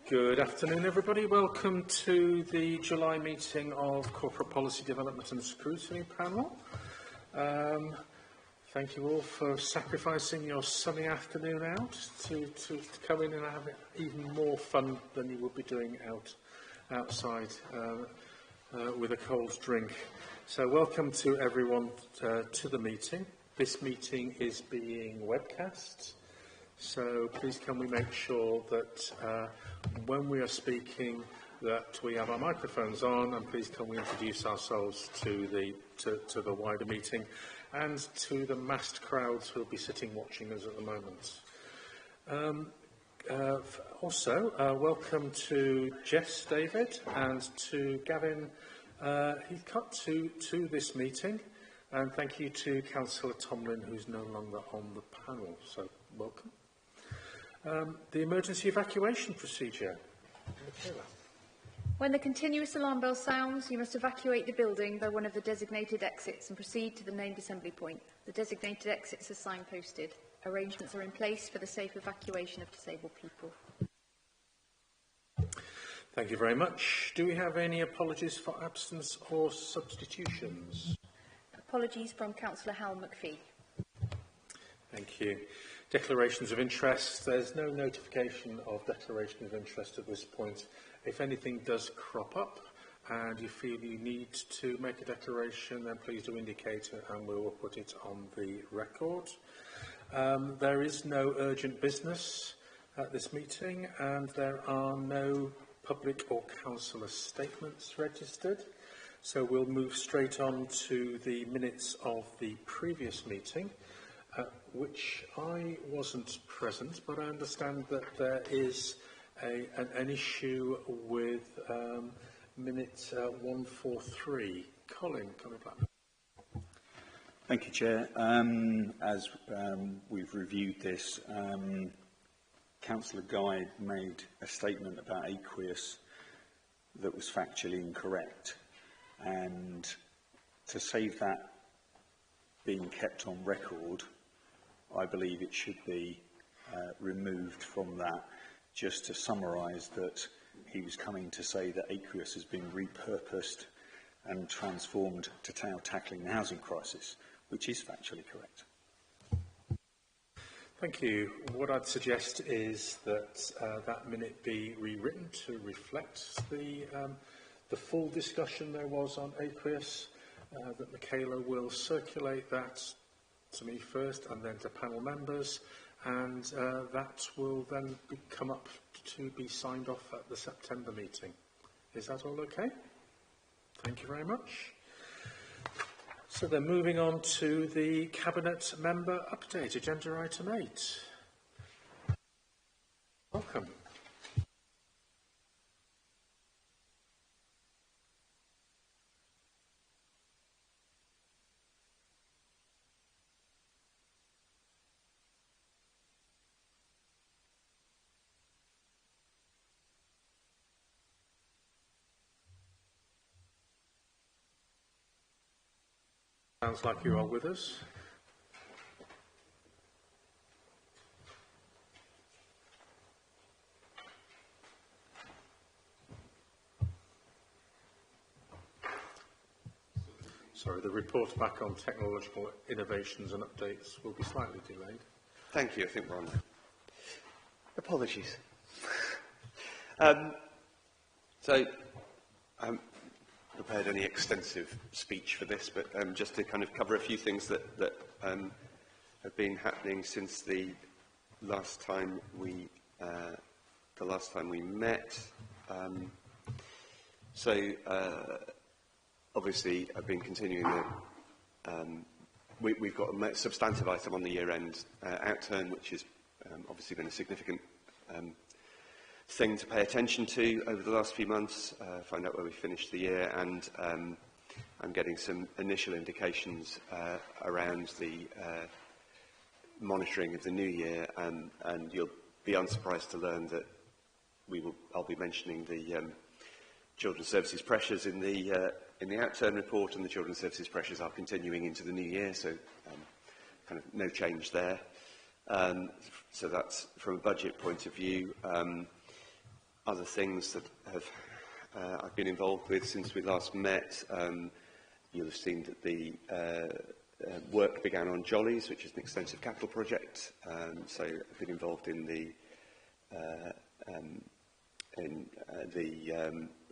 Good afternoon, everybody. Welcome to the July meeting of Corporate Policy Development and Scrutiny Panel. Thank you all for sacrificing your sunny afternoon out to come in and have even more fun than you would be doing outside with a cold drink. So welcome to everyone to the meeting. This meeting is being webcast. So please can we make sure that when we are speaking that we have our microphones on, and please can we introduce ourselves to the wider meeting and to the massed crowds who will be sitting watching us at the moment. Also, welcome to Jess David and to Gavin Heathcott to this meeting, and thank you to Councillor Tomlin, who's no longer on the panel. So welcome. The emergency evacuation procedure. When the continuous alarm bell sounds, you must evacuate the building by one of the designated exits and proceed to the named assembly point. The designated exits are signposted. Arrangements are in place for the safe evacuation of disabled people. Thank you very much. Do we have any apologies for absence or substitutions? Apologies from Councillor Hal McPhee. Thank you. Declarations of interest. There's no notification of declaration of interest at this point. If anything does crop up and you feel you need to make a declaration, then please do indicate it and we will put it on the record. There is no urgent business at this meeting and there are no public or councillor statements registered. So we'll move straight on to the minutes of the previous meeting, which I wasn't present, but I understand that there is an issue with minute 143. Colin, coming back. Thank you, Chair. As we've reviewed this, Councillor Guy made a statement about aqueous that was factually incorrect, and to save that being kept on record, I believe it should be removed from that, just to summarise that he was coming to say that aqueous has been repurposed and transformed to tackling the housing crisis, which is factually correct. Thank you. What I'd suggest is that that minute be rewritten to reflect the full discussion there was on aqueous, that Michaela will circulate that to me first and then to panel members, and that will then come up to be signed off at the September meeting. Is that all okay? Thank you very much. So then moving on to the Cabinet Member Update, Agenda Item 8. Welcome. Sounds like you are with us. Sorry, the report back on technological innovations and updates will be slightly delayed. Thank you. I think we're on. Apologies. So, prepared any extensive speech for this, but just to kind of cover a few things that have been happening since the last time we met. Obviously, I've been continuing the. We've got a substantive item on the year-end outturn, which has obviously been a significant thing to pay attention to over the last few months, find out where we finished the year, and I'm getting some initial indications around the monitoring of the new year, and you'll be unsurprised to learn that I'll be mentioning the children's services pressures in the outturn report, and the children's services pressures are continuing into the new year, so kind of no change there. So that's from a budget point of view. Other things that have I've been involved with since we last met, you'll have seen that the work began on Jollies, which is an extensive capital project. So I've been involved in the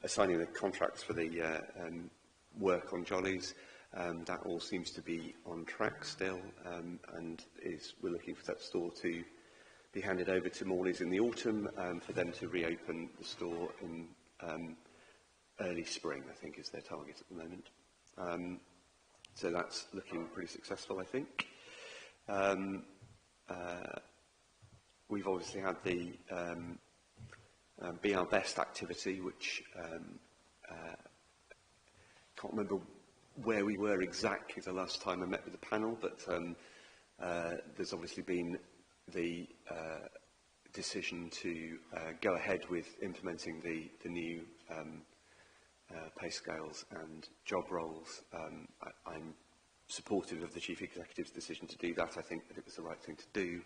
assigning the contracts for the work on Jollies. That all seems to be on track still, and we're looking for that store to be handed over to Morley's in the autumn, for them to reopen the store in early spring, I think is their target at the moment. So that's looking pretty successful, I think. We've obviously had the Be Our Best activity, which can't remember where we were exactly the last time I met with the panel, but there's obviously been the decision to go ahead with implementing the new pay scales and job roles. I'm supportive of the Chief Executive's decision to do that. I think that it was the right thing to do,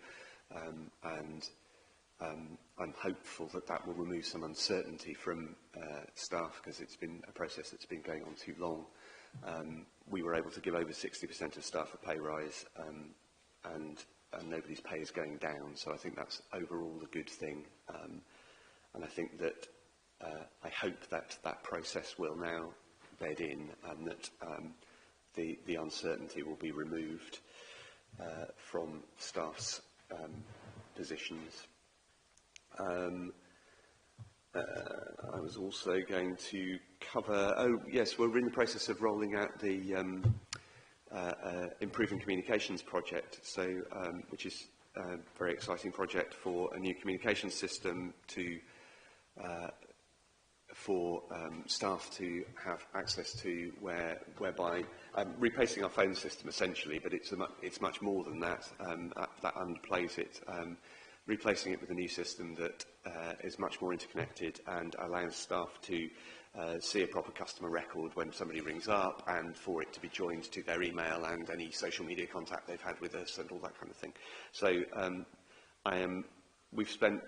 and I'm hopeful that that will remove some uncertainty from staff, because it's been a process that's been going on too long. We were able to give over 60% of staff a pay rise, and nobody's pay is going down, so I think that's overall a good thing. And I think that I hope that that process will now bed in, and that the uncertainty will be removed from staff's positions. I was also going to cover, oh yes, we're in the process of rolling out the Improving Communications project, so which is a very exciting project for a new communications system to for staff to have access to, whereby replacing our phone system essentially, but it's much more than that. That underplays it. Replacing it with a new system that is much more interconnected and allows staff to see a proper customer record when somebody rings up, and for it to be joined to their email and any social media contact they've had with us and all that kind of thing. So we've spent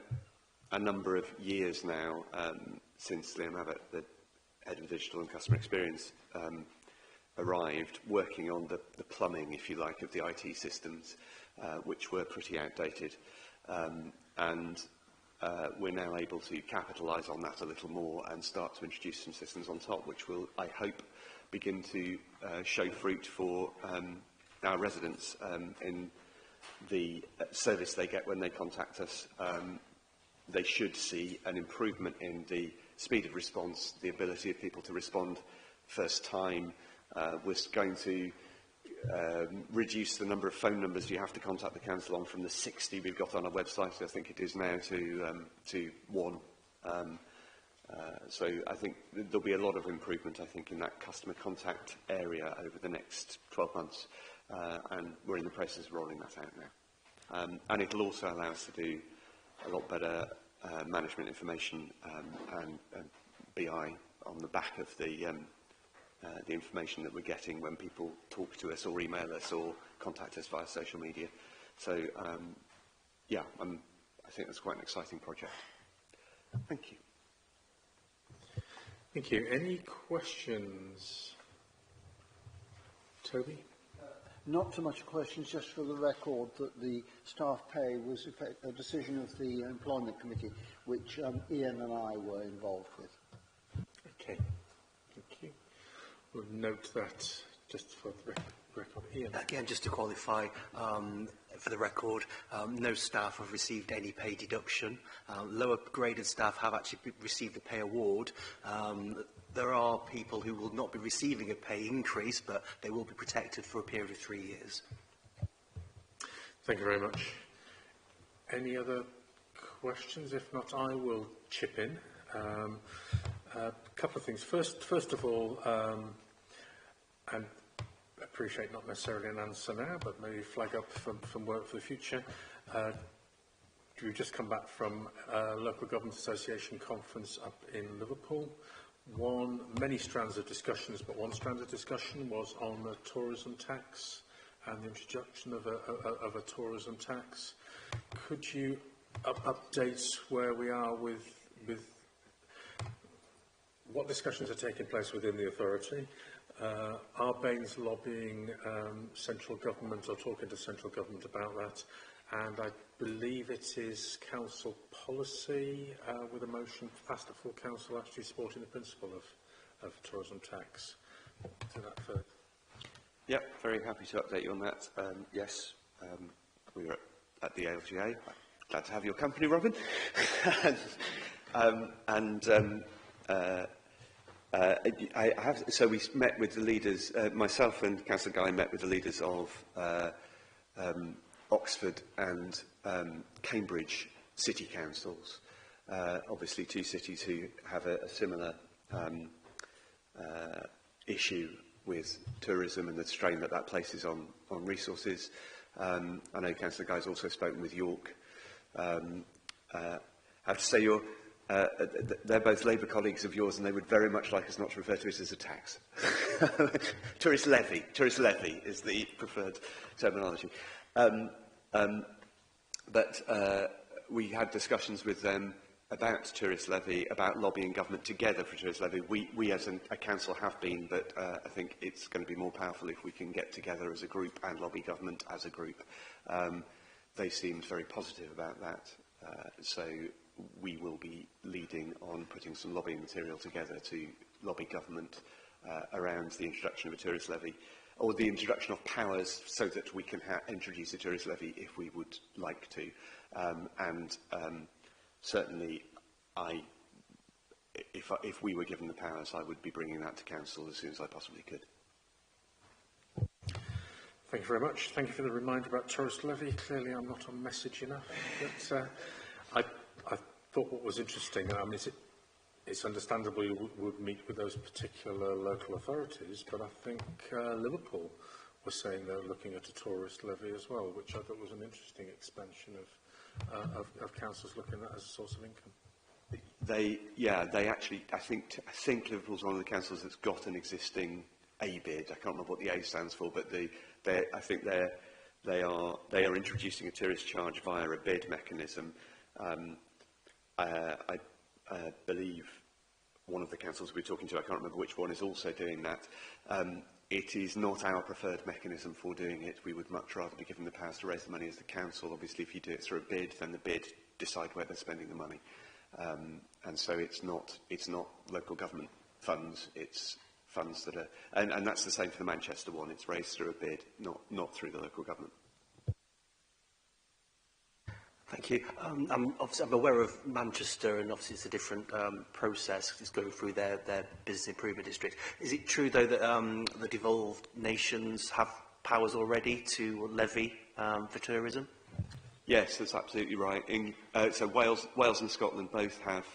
a number of years now since Liam Abbott, the Head of Digital and Customer Experience, arrived, working on the plumbing, if you like, of the IT systems, which were pretty outdated. And we're now able to capitalise on that a little more and start to introduce some systems on top, which will, I hope, begin to show fruit for our residents in the service they get when they contact us. They should see an improvement in the speed of response, the ability of people to respond first time. We're going to reduce the number of phone numbers you have to contact the council on from the 60 we've got on our website, I think it is now, to 1. So I think there'll be a lot of improvement, I think, in that customer contact area over the next 12 months, and we're in the process of rolling that out now. And it'll also allow us to do a lot better management information and BI on the back of the information that we're getting when people talk to us or email us or contact us via social media. So, yeah, I think that's quite an exciting project. Thank you. Thank you. Any questions? Toby? Not so much questions, just for the record that the staff pay was a decision of the Employment Committee, which Ian and I were involved with. Okay, thank you. We'll note that just for the record. Ian? Again, just to qualify, for the record, no staff have received any pay deduction. Lower graded staff have actually received a pay award. There are people who will not be receiving a pay increase, but they will be protected for a period of 3 years. Thank you very much. Any other questions? If not, I will chip in. A couple of things. First of all, and appreciate not necessarily an answer now, but maybe flag up from work for the future. We've just come back from a Local Government Association conference up in Liverpool. Many strands of discussions, but one strand of discussion was on the tourism tax and the introduction of a tourism tax. Could you update where we are with what discussions are taking place within the authority? Are Baines lobbying central government or talking to central government about that? And I believe it is council policy with a motion passed at full council actually supporting the principle of tourism tax. To that further. Yep, very happy to update you on that. Yes, we were at the ALGA. Glad to have your company, Robin. So we met with the leaders, myself and Councillor Guy met with the leaders of Oxford and Cambridge city councils, obviously two cities who have a similar issue with tourism and the strain that that places on resources. I know Councillor Guy's also spoken with York. I have to say they're both Labour colleagues of yours, and they would very much like us not to refer to it as a tax. Tourist levy is the preferred terminology. But we had discussions with them about tourist levy, about lobbying government together for tourist levy. We as a council have been, but I think it's going to be more powerful if we can get together as a group and lobby government as a group. They seemed very positive about that, so we will be leading on putting some lobbying material together to lobby government around the introduction of a tourist levy, or the introduction of powers so that we can introduce a tourist levy if we would like to. Certainly, if we were given the powers, I would be bringing that to council as soon as I possibly could. Thank you very much. Thank you for the reminder about tourist levy. Clearly, I'm not on message enough. But I thought what was interesting, it's understandable you would meet with those particular local authorities, but I think Liverpool was saying they're looking at a tourist levy as well, which I thought was an interesting expansion of councils looking at that as a source of income. They actually, I think Liverpool's one of the councils that's got an existing ABID. I can't remember what the A stands for, but I think they are introducing a tourist charge via a bid mechanism. I believe one of the councils we're talking to, I can't remember which one, is also doing that. It is not our preferred mechanism for doing it. We would much rather be given the powers to raise the money as the council. Obviously, if you do it through a bid, then the bid decide where they're spending the money. And so it's not local government funds, it's funds that are... And that's the same for the Manchester one. It's raised through a bid, not through the local government. Thank you. Obviously, I'm aware of Manchester, and obviously it's a different process. It's going through their business improvement district. Is it true, though, that the devolved nations have powers already to levy for tourism? Yes, that's absolutely right. So Wales and Scotland both have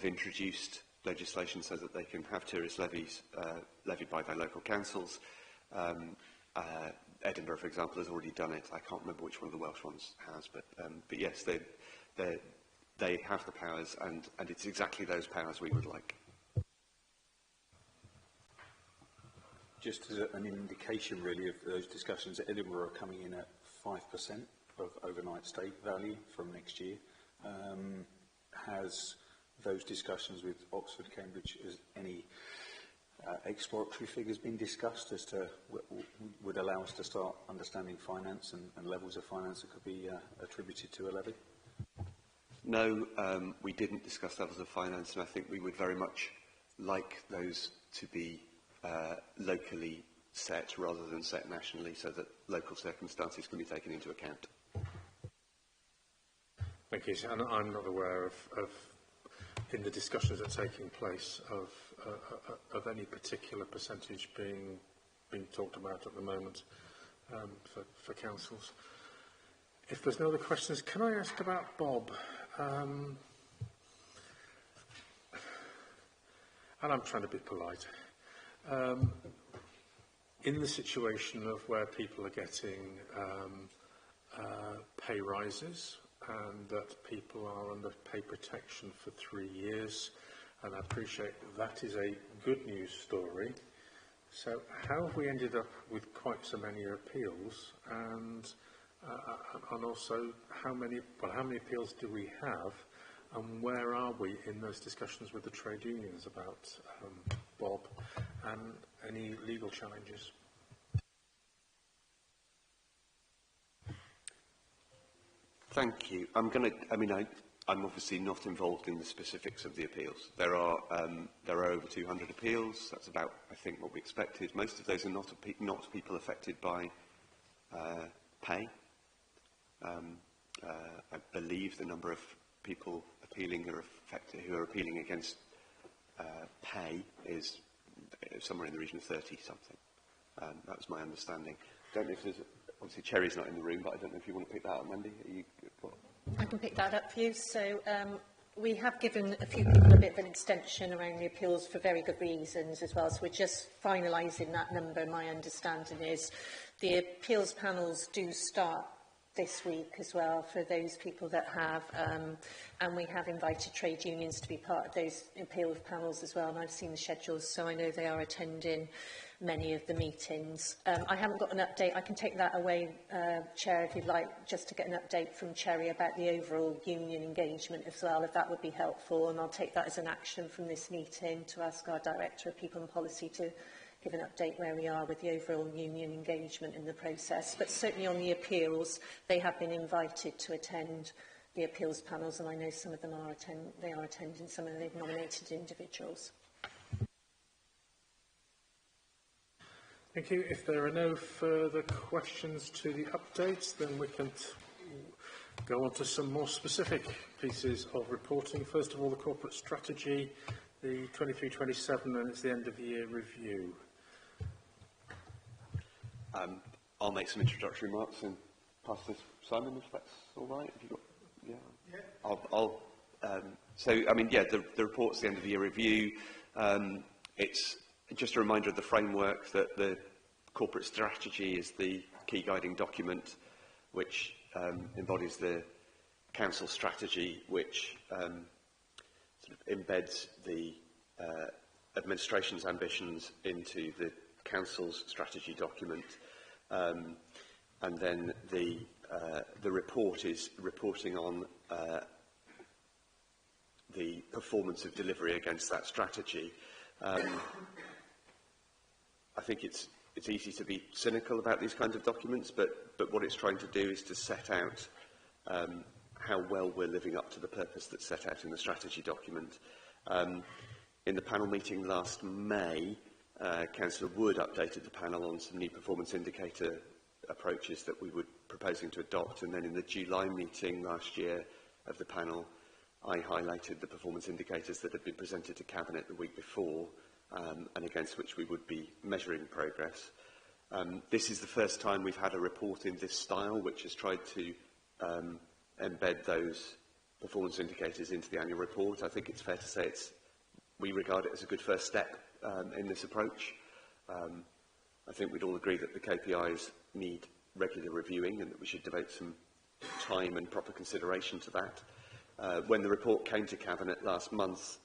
introduced legislation so that they can have tourist levies levied by their local councils. Edinburgh, for example, has already done it. I can't remember which one of the Welsh ones has, but yes, they have the powers, and it's exactly those powers we would like. Just as an indication, really, of those discussions, Edinburgh are coming in at 5% of overnight stay value from next year. Has those discussions with Oxford, Cambridge, has any exploratory figures been discussed as to would allow us to start understanding finance and levels of finance that could be attributed to a levy? No, we didn't discuss levels of finance, and I think we would very much like those to be locally set rather than set nationally, so that local circumstances can be taken into account. Thank you. And I'm not aware of in the discussions that are taking place of any particular percentage being talked about at the moment for councils. If there's no other questions, can I ask about Bob? And I'm trying to be polite. In the situation of where people are getting pay rises, and that people are under pay protection for 3 years, and I appreciate that is a good news story. So how have we ended up with quite so many appeals, and also how many appeals do we have, and where are we in those discussions with the trade unions about Bob and any legal challenges? Thank you. I'm obviously not involved in the specifics of the appeals. There are over 200 appeals. That's about, I think, what we expected. Most of those are not people affected by pay. I believe the number of people appealing who are appealing against pay is somewhere in the region of 30 something. That was my understanding. Don't know if there's obviously Cherry's not in the room, but I don't know if you want to pick that up, Mandy. I can pick that up for you. So we have given a few people a bit of an extension around the appeals for very good reasons as well. So we're just finalising that number. My understanding is the appeals panels do start this week as well for those people that have, and we have invited trade unions to be part of those appeals panels as well, and I've seen the schedules, so I know they are attending many of the meetings. I haven't got an update. I can take that away, Chair, if you'd like, just to get an update from Cherry about the overall union engagement as well, if that would be helpful, and I'll take that as an action from this meeting to ask our Director of People and Policy to give an update where we are with the overall union engagement in the process. But certainly on the appeals, they have been invited to attend the appeals panels, and I know some of them are attending, some of them they've nominated individuals. Thank you. If there are no further questions to the updates, then we can go on to some more specific pieces of reporting. First of all, the corporate strategy, the 23-27, and it's the end of the year review. I'll make some introductory remarks and pass this to Simon, if that's all right. Have you got, the report's the end of the year review. It's just a reminder of the framework that the corporate strategy is the key guiding document which embodies the council strategy, which sort of embeds the administration's ambitions into the council's strategy document, and then the report is reporting on the performance of delivery against that strategy. I think it's easy to be cynical about these kinds of documents, but what it's trying to do is to set out how well we're living up to the purpose that's set out in the strategy document. In the panel meeting last May, Councillor Wood updated the panel on some new performance indicator approaches that we were proposing to adopt, and then in the July meeting last year of the panel, I highlighted the performance indicators that had been presented to Cabinet the week before, and against which we would be measuring progress. This is the first time we've had a report in this style which has tried to embed those performance indicators into the annual report. I think it's fair to say we regard it as a good first step in this approach. I think we'd all agree that the KPIs need regular reviewing and that we should devote some time and proper consideration to that. When the report came to Cabinet last month,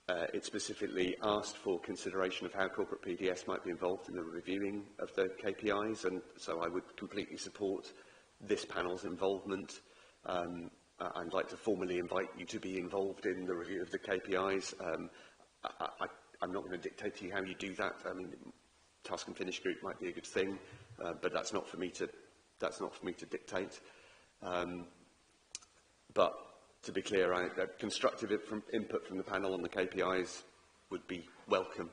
it specifically asked for consideration of how corporate PDS might be involved in the reviewing of the KPIs, and so I would completely support this panel's involvement. I'd like to formally invite you to be involved in the review of the KPIs. I'm not going to dictate to you how you do that. I mean, task and finish group might be a good thing, but that's not for me to dictate. But to be clear, constructive input from the panel on the KPIs would be welcome.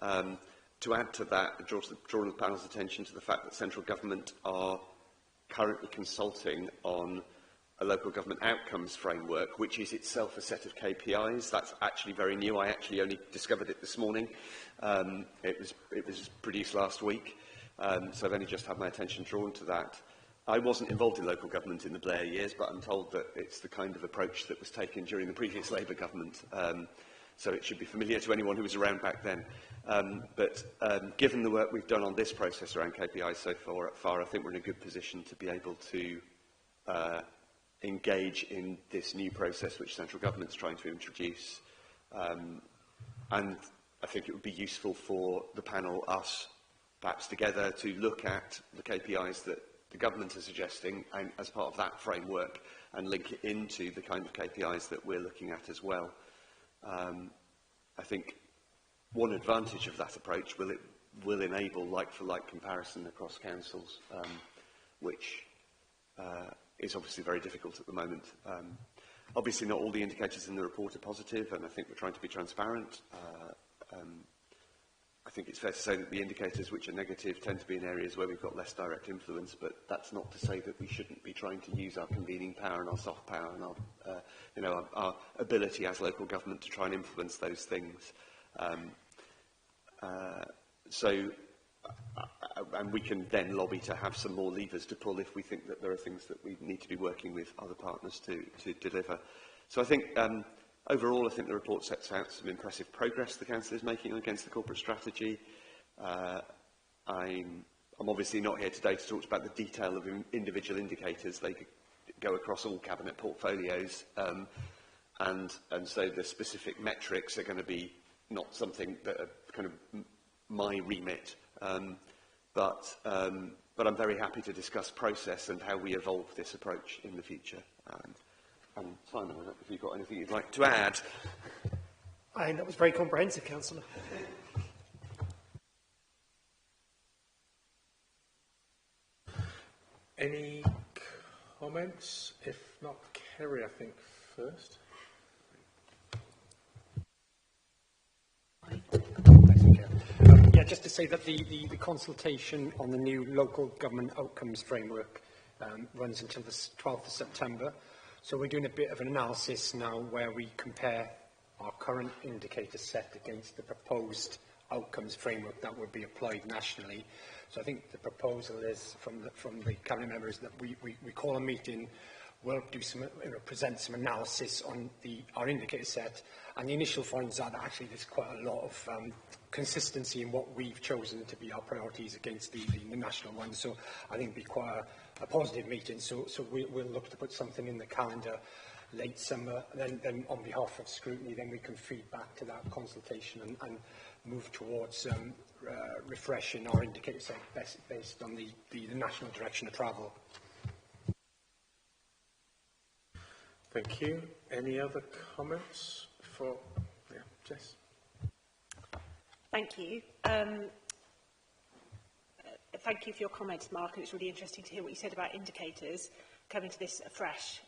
To add to that, I draw the panel's attention to the fact that central government are currently consulting on a local government outcomes framework, which is itself a set of KPIs. That's actually very new. I actually only discovered it this morning. It was produced last week, so I've only just had my attention drawn to that. I wasn't involved in local government in the Blair years, but I'm told that it's the kind of approach that was taken during the previous Labour government, so it should be familiar to anyone who was around back then. Given the work we've done on this process around KPIs so far, I think we're in a good position to be able to engage in this new process which central government's trying to introduce. And I think it would be useful for the panel, us, perhaps together, to look at the KPIs that the government is suggesting and as part of that framework and link it into the kind of KPIs that we're looking at as well. I think one advantage of that approach will enable like-for-like comparison across councils, which is obviously very difficult at the moment. Obviously not all the indicators in the report are positive, and I think we're trying to be transparent. I think it's fair to say that the indicators which are negative tend to be in areas where we've got less direct influence, but that's not to say that we shouldn't be trying to use our convening power and our soft power and our ability as local government to try and influence those things. And we can then lobby to have some more levers to pull if we think that there are things that we need to be working with other partners to deliver. So I think overall, I think the report sets out some impressive progress the Council is making against the corporate strategy. I'm obviously not here today to talk about the detail of individual indicators. They could go across all cabinet portfolios, and so the specific metrics are going to be not something that are kind of my remit. But I'm very happy to discuss process and how we evolve this approach in the future. And Simon, I don't know if you've got anything you'd like to add. I think that was very comprehensive, Councillor. Any comments? If not, Kerry, I think, first. Yeah, just to say that the consultation on the new local government outcomes framework runs until the 12th of September. So we're doing a bit of an analysis now where we compare our current indicator set against the proposed outcomes framework that would be applied nationally. So I think the proposal is from the cabinet members that we call a meeting, we'll do some, present some analysis on our indicator set, and the initial findings are that actually there's quite a lot of consistency in what we've chosen to be our priorities against the national ones. So I think it'll be quite a positive meeting. So we'll look to put something in the calendar late summer, then on behalf of scrutiny, then we can feed back to that consultation and move towards refreshing our indicator set based on the national direction of travel. Thank you. Any other comments for Jess? Thank you. Thank you for your comments, Mark, and it's really interesting to hear what you said about indicators coming to this afresh.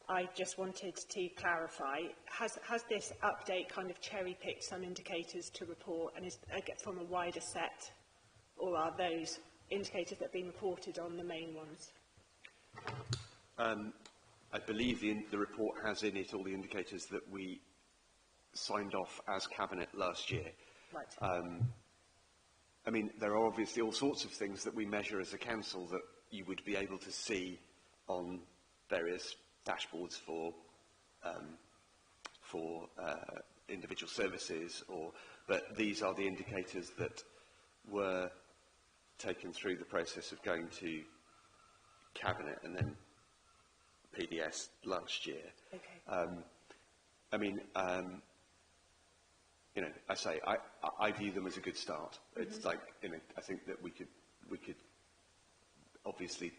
I just wanted to clarify, has this update kind of cherry-picked some indicators to report and is from a wider set, or are those indicators that have been reported on the main ones? I believe the report has in it all the indicators that we signed off as Cabinet last year. Right. I mean, there are obviously all sorts of things that we measure as a council that you would be able to see on various dashboards for individual services, but these are the indicators that were taken through the process of going to Cabinet and then PDS last year. Okay. I mean, I view them as a good start. Mm-hmm. It's like, I think that we could obviously,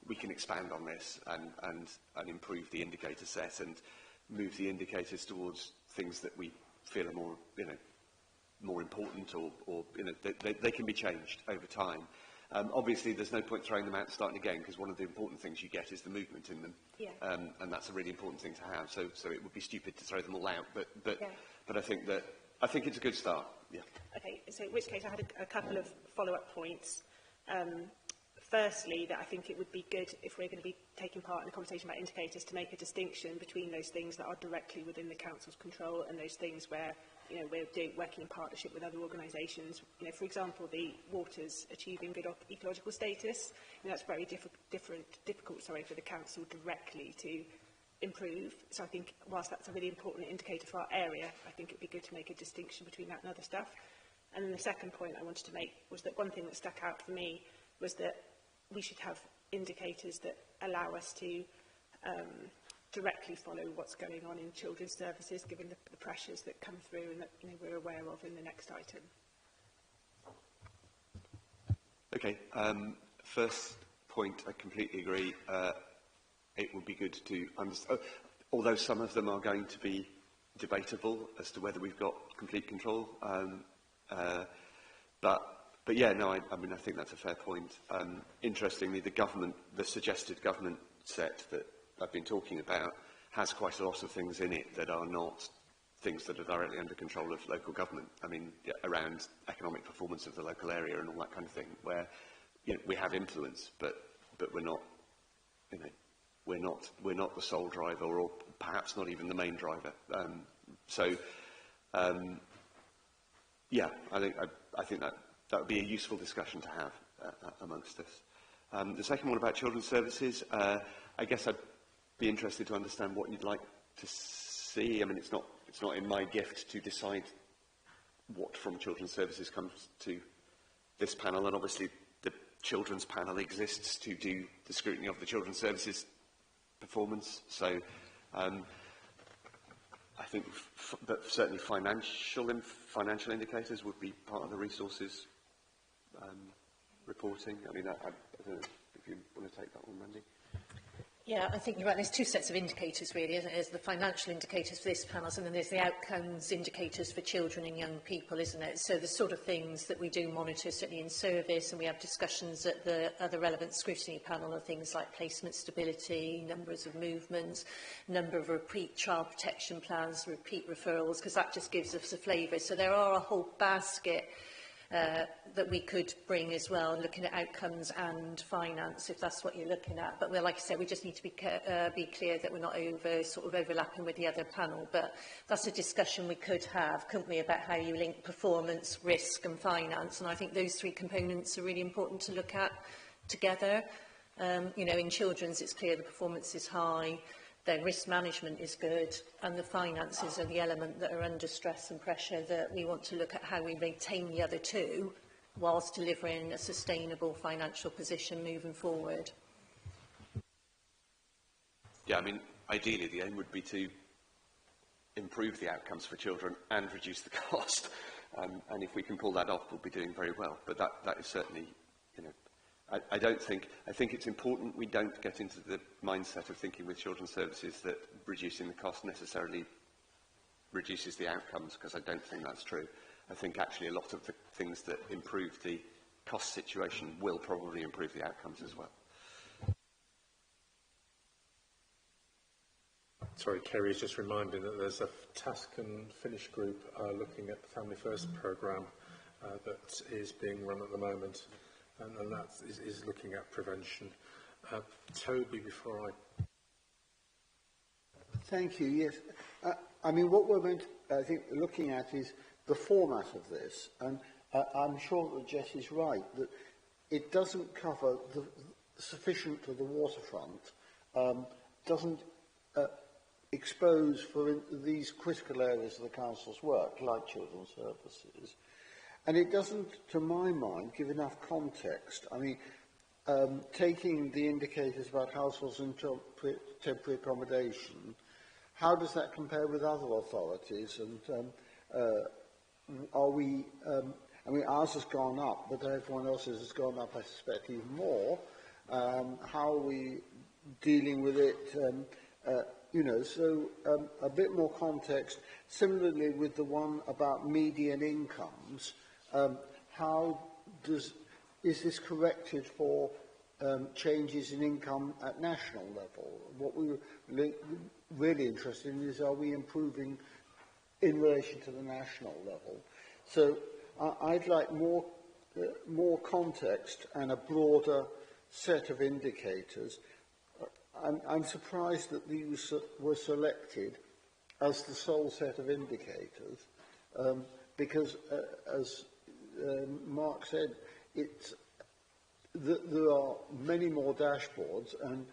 we can expand on this and improve the indicator set and move the indicators towards things that we feel are more, more important or they can be changed over time. Obviously, there's no point throwing them out and starting again, because one of the important things you get is the movement in them, yeah. And that's a really important thing to have. So it would be stupid to throw them all out, but I think it's a good start. Yeah. Okay. So in which case, I had a couple of follow-up points. Firstly, that I think it would be good if we're going to be taking part in a conversation about indicators to make a distinction between those things that are directly within the council's control and those things where we're working in partnership with other organisations. For example, the waters achieving good ecological status. That's very difficult for the council directly to improve. So I think whilst that's a really important indicator for our area, I think it'd be good to make a distinction between that and other stuff. And then the second point I wanted to make was that one thing that stuck out for me was that we should have indicators that allow us to directly follow what's going on in children's services, given the pressures that come through and that we're aware of in the next item. Okay. First point, I completely agree. It would be good to understand, although some of them are going to be debatable as to whether we've got complete control. But yeah, no, I mean, I think that's a fair point. Interestingly, the suggested government set that I've been talking about has quite a lot of things in it that are not things that are directly under control of local government. I mean, yeah, around economic performance of the local area and all that kind of thing, where we have influence, but we're not, we're not the sole driver, or perhaps not even the main driver. Yeah, I think that would be a useful discussion to have amongst us. The second one about children's services, I guess I'd be interested to understand what you'd like to see. I mean, it's not in my gift to decide what from children's services comes to this panel, and obviously the children's panel exists to do the scrutiny of the children's services performance. So I think that certainly financial indicators would be part of the resources reporting. I mean, I don't know if you want to take that one, Mandy. Yeah, I think you're right. There's two sets of indicators, really, isn't it? There's the financial indicators for this panel, and then there's the outcomes indicators for children and young people, isn't it? So the sort of things that we do monitor, certainly in service, and we have discussions at the other relevant scrutiny panel of things like placement stability, numbers of movements, number of repeat child protection plans, repeat referrals, because that just gives us a flavour. So there are a whole basket that we could bring as well, looking at outcomes and finance, if that's what you're looking at. But like I said, we just need to be clear that we're not overlapping with the other panel. But that's a discussion we could have, couldn't we, about how you link performance, risk and finance. And I think those three components are really important to look at together. In children's, it's clear the performance is high, their risk management is good, and the finances are the element that are under stress and pressure that we want to look at how we maintain the other two whilst delivering a sustainable financial position moving forward. Yeah, I mean, ideally the aim would be to improve the outcomes for children and reduce the cost. And if we can pull that off, we'll be doing very well. But that is certainly, I think it's important we don't get into the mindset of thinking with children's services that reducing the cost necessarily reduces the outcomes, because I don't think that's true. I think actually a lot of the things that improve the cost situation will probably improve the outcomes as well. Sorry, Kerry is just reminding that there's a task and finish group looking at the Family First programme that is being run at the moment. And that is looking at prevention. Toby, before I... Thank you, yes. I mean, what we're looking at is the format of this. And I'm sure that Jess is right, that it doesn't cover sufficient for the waterfront, doesn't expose for these critical areas of the Council's work, like children's services. And it doesn't, to my mind, give enough context. I mean, taking the indicators about households and temporary accommodation, how does that compare with other authorities? And are we, I mean, ours has gone up, but everyone else's has gone up, I suspect, even more. How are we dealing with it? A bit more context. Similarly, with the one about median incomes, is this corrected for changes in income at national level? What we were really interested in is, are we improving in relation to the national level? So I'd like more context and a broader set of indicators. I'm surprised that these were selected as the sole set of indicators, because as Mark said, there are many more dashboards, and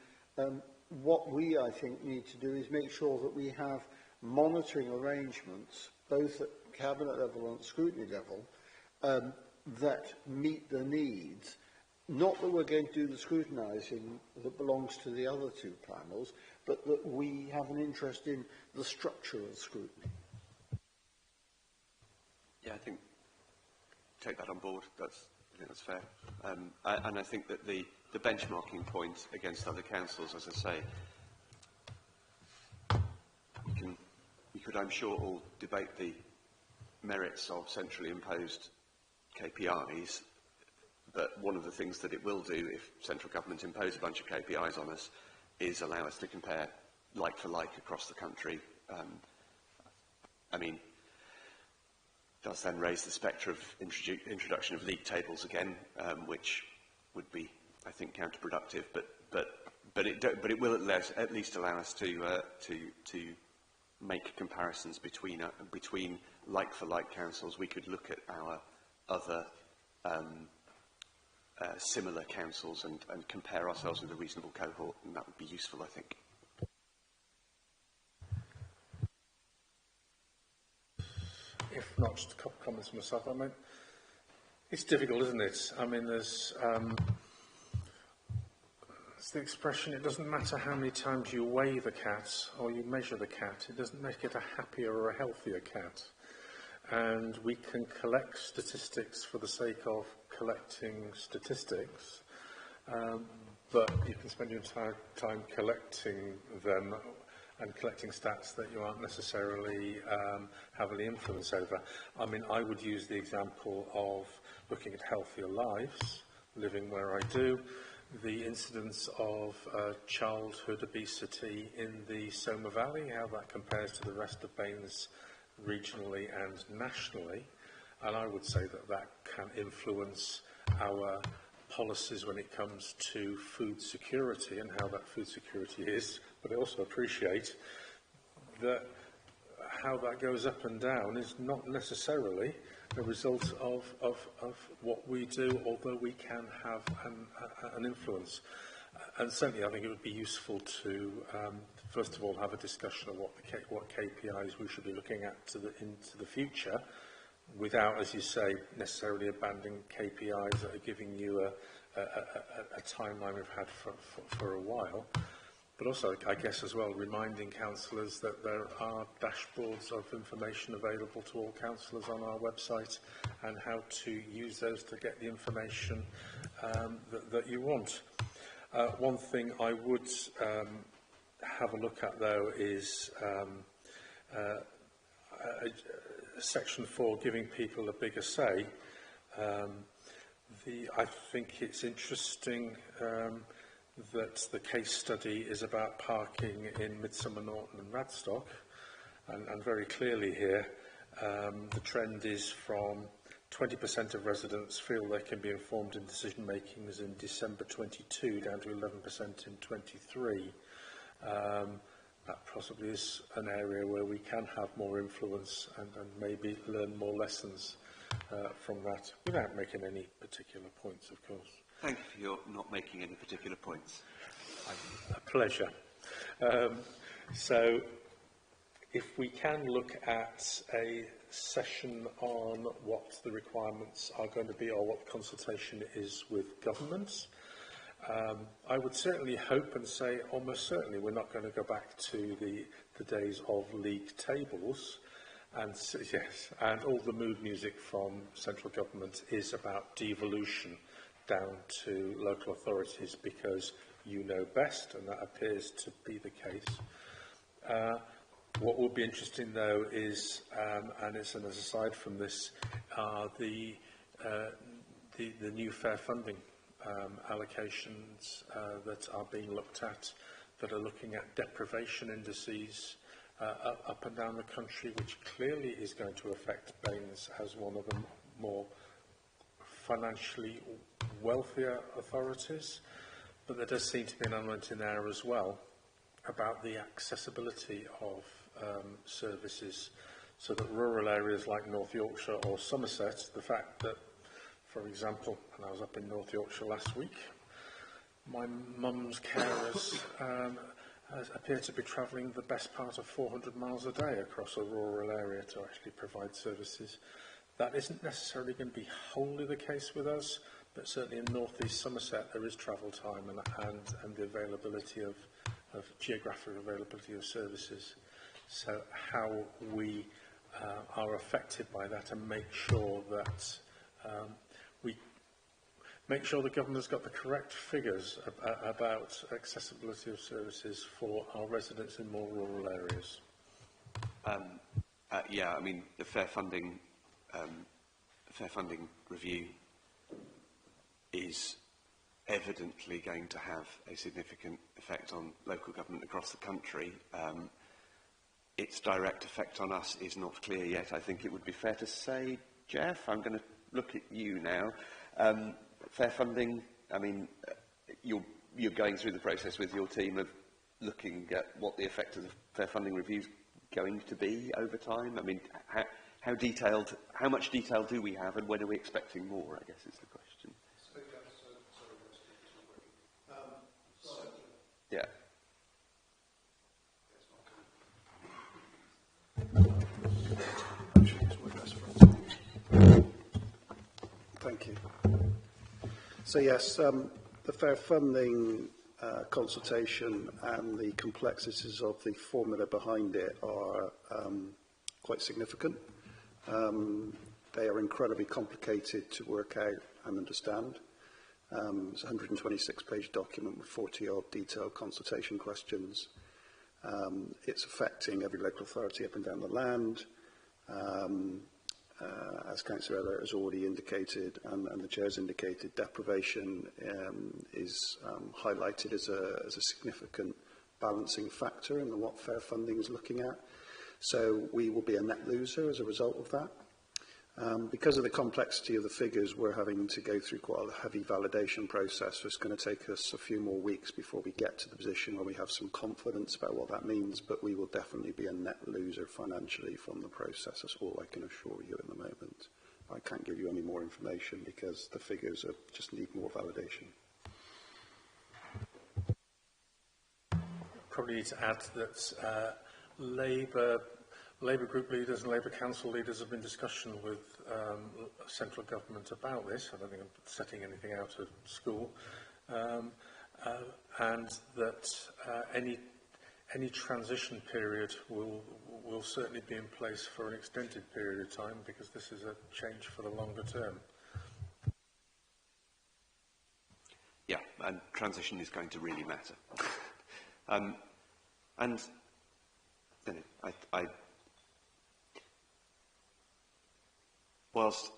what we, I think, need to do is make sure that we have monitoring arrangements, both at cabinet level and scrutiny level, that meet the needs, not that we're going to do the scrutinising that belongs to the other two panels, but that we have an interest in the structure of scrutiny. Yeah, I think take that on board. I think that's fair. And I think that the benchmarking point against other councils, as I say, we could, I'm sure, all debate the merits of centrally imposed KPIs, but one of the things that it will do if central government impose a bunch of KPIs on us is allow us to compare like for like across the country. I mean, does then raise the spectre of introduction of league tables again, which would be, I think, counterproductive. But it will at least allow us to make comparisons between like-for-like councils. We could look at our other similar councils and compare ourselves with a reasonable cohort, and that would be useful, I think. If not, just a couple of comments myself. I mean, it's difficult, isn't it? I mean, there's the expression, it doesn't matter how many times you weigh the cat or you measure the cat, it doesn't make it a happier or a healthier cat. And we can collect statistics for the sake of collecting statistics, but you can spend your entire time collecting them and collecting stats that you aren't necessarily heavily influenced over. I mean, I would use the example of looking at healthier lives, living where I do, the incidence of childhood obesity in the Soma Valley, how that compares to the rest of Baines regionally and nationally, and I would say that that can influence our policies when it comes to food security and how that food security is, but I also appreciate that how that goes up and down is not necessarily a result of what we do, although we can have an influence. And certainly I think it would be useful to, first of all, have a discussion of what KPIs we should be looking at into the future, without, as you say, necessarily abandoning KPIs that are giving you a timeline we've had for a while. But also, I guess as well, reminding councillors that there are dashboards of information available to all councillors on our website and how to use those to get the information that you want. One thing I would have a look at, though, is Section 4, giving people a bigger say. I think it's interesting that the case study is about parking in Midsummer Norton and Radstock, and very clearly here the trend is from 20% of residents feel they can be informed in decision making as in December 22 down to 11% in 23. That possibly is an area where we can have more influence and maybe learn more lessons from that, without making any particular points, of course. Thank you for your not making any particular points. A pleasure. So, if we can look at a session on what the requirements are going to be or what the consultation is with governments, I would certainly hope and say almost certainly we're not going to go back to the days of league tables. And yes, and all the mood music from central government is about devolution down to local authorities because you know best, and that appears to be the case. What will be interesting, though, is, and as an aside from this, are the new fair funding allocations that are being looked at, that are looking at deprivation indices up and down the country, which clearly is going to affect Baines as one of the more financially wealthier authorities. But there does seem to be an element in there as well about the accessibility of services, so that rural areas like North Yorkshire or Somerset, the fact that, for example, and I was up in North Yorkshire last week, my mum's carers appear to be travelling the best part of 400 miles a day across a rural area to actually provide services. That isn't necessarily going to be wholly the case with us, but certainly in North East Somerset there is travel time and the availability of geographic availability of services. So how we are affected by that and make sure that we make sure the government has got the correct figures about accessibility of services for our residents in more rural areas. Yeah, I mean, the fair funding review is evidently going to have a significant effect on local government across the country. Its direct effect on us is not clear yet. I think it would be fair to say, Jeff, I'm going to look at you now. Fair funding, I mean, you're going through the process with your team of looking at what the effect of the fair funding review is going to be over time. I mean, how much detail do we have, and when are we expecting more, I guess is the question. Yeah. Thank you. So yes, the fair funding consultation and the complexities of the formula behind it are quite significant. They are incredibly complicated to work out and understand. It's a 126-page document with 40-odd detailed consultation questions. It's affecting every local authority up and down the land. As Councillor Elliott has already indicated and the Chair's indicated, deprivation is highlighted as a significant balancing factor in what fair funding is looking at. So we will be a net loser as a result of that. Because of the complexity of the figures, we're having to go through quite a heavy validation process. So it's going to take us a few more weeks before we get to the position where we have some confidence about what that means, but we will definitely be a net loser financially from the process. That's all I can assure you at the moment. I can't give you any more information because the figures just need more validation. Probably need to add that Labour group leaders and Labour council leaders have been in discussion with central government about this. I don't think I'm setting anything out of school. And that any transition period will certainly be in place for an extended period of time, because this is a change for the longer term. Yeah, and transition is going to really matter. And you know, whilst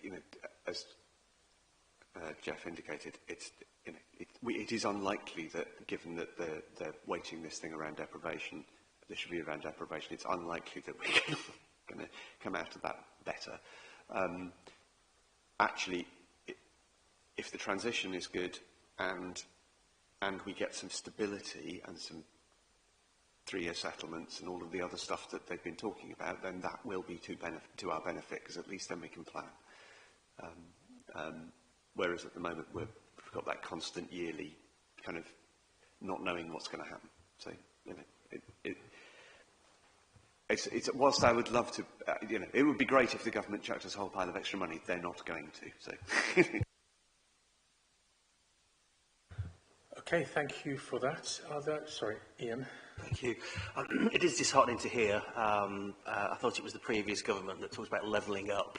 you know, as Jeff indicated, it is unlikely that, given that they're weighting this thing around deprivation, this should be around deprivation, it's unlikely that we're going to come out of that better. Actually, if the transition is good and we get some stability and some 3-year settlements and all of the other stuff that they've been talking about, then that will be to our benefit, because at least then we can plan. Whereas at the moment we've got that constant yearly kind of not knowing what's going to happen. So, you know, it's whilst I would love to, you know, it would be great if the government chucked us a whole pile of extra money. They're not going to. So. Okay, thank you for that. Sorry, Ian. Thank you. It is disheartening to hear. I thought it was the previous government that talked about levelling up,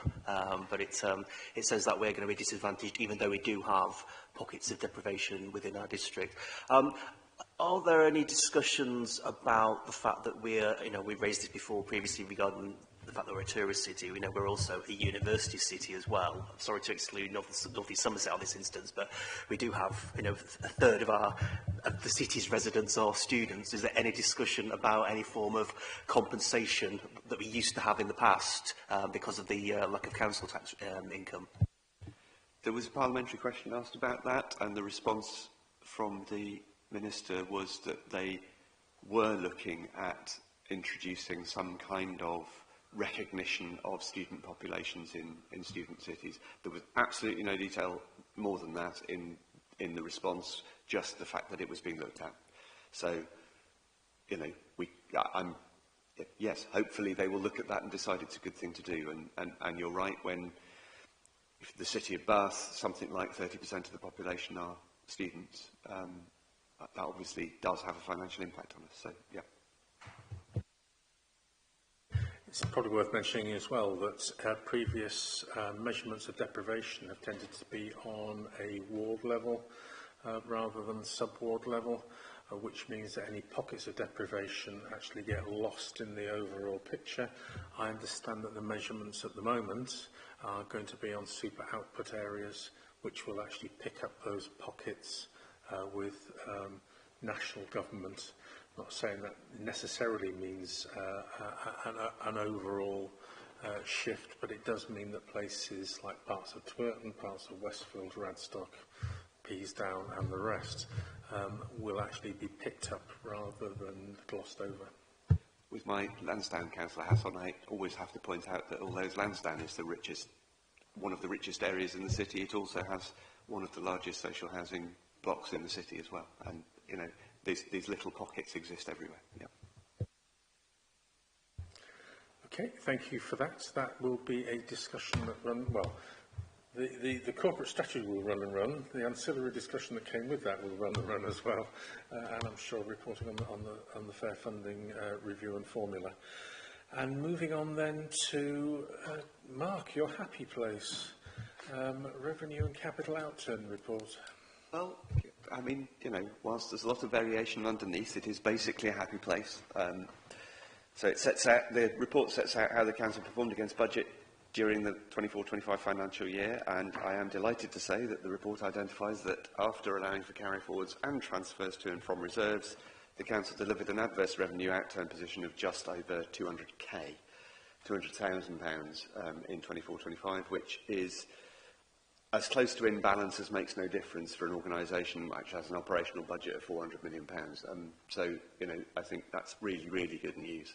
but it says that we're going to be disadvantaged, even though we do have pockets of deprivation within our district. Are there any discussions about the fact that we're, you know, we raised this before previously regarding the fact that we're a tourist city? We know we're also a university city as well. I'm sorry to exclude North East Somerset on this instance, but we do have, you know, a third of the city's residents are students. Is there any discussion about any form of compensation that we used to have in the past because of the lack of council tax income? There was a parliamentary question asked about that, and the response from the Minister was that they were looking at introducing some kind of recognition of student populations in student cities. There was absolutely no detail more than that in the response, just the fact that it was being looked at. So, you know, yes, hopefully they will look at that and decide it's a good thing to do. And you're right, when if the City of Bath, something like 30% of the population are students, that obviously does have a financial impact on us. So, yeah. It's probably worth mentioning as well that previous measurements of deprivation have tended to be on a ward level rather than sub-ward level, which means that any pockets of deprivation actually get lost in the overall picture. I understand that the measurements at the moment are going to be on super output areas, which will actually pick up those pockets with national government. I'm not saying that necessarily means an overall shift, but it does mean that places like parts of Twerton, parts of Westfield, Radstock, Peasdown and the rest will actually be picked up rather than glossed over. With my Lansdowne councillor hat on, I always have to point out that although Lansdowne is one of the richest areas in the city, it also has one of the largest social housing blocks in the city as well. And, you know, these little pockets exist everywhere. Yeah. Okay, thank you for that. That will be a discussion that the corporate strategy will run and run. The ancillary discussion that came with that will run and run as well. And I'm sure reporting on the fair funding review and formula. And moving on then to Mark, your happy place, revenue and capital outturn report. Well, I mean, you know, whilst there's a lot of variation underneath, it is basically a happy place. So the report sets out how the council performed against budget during the 24-25 financial year, and I am delighted to say that the report identifies that after allowing for carry forwards and transfers to and from reserves, the council delivered an adverse revenue outturn position of just over £200,000 in 24-25, which is as close to in balance as makes no difference for an organisation which has an operational budget of £400 million. So, you know, I think that's really, really good news.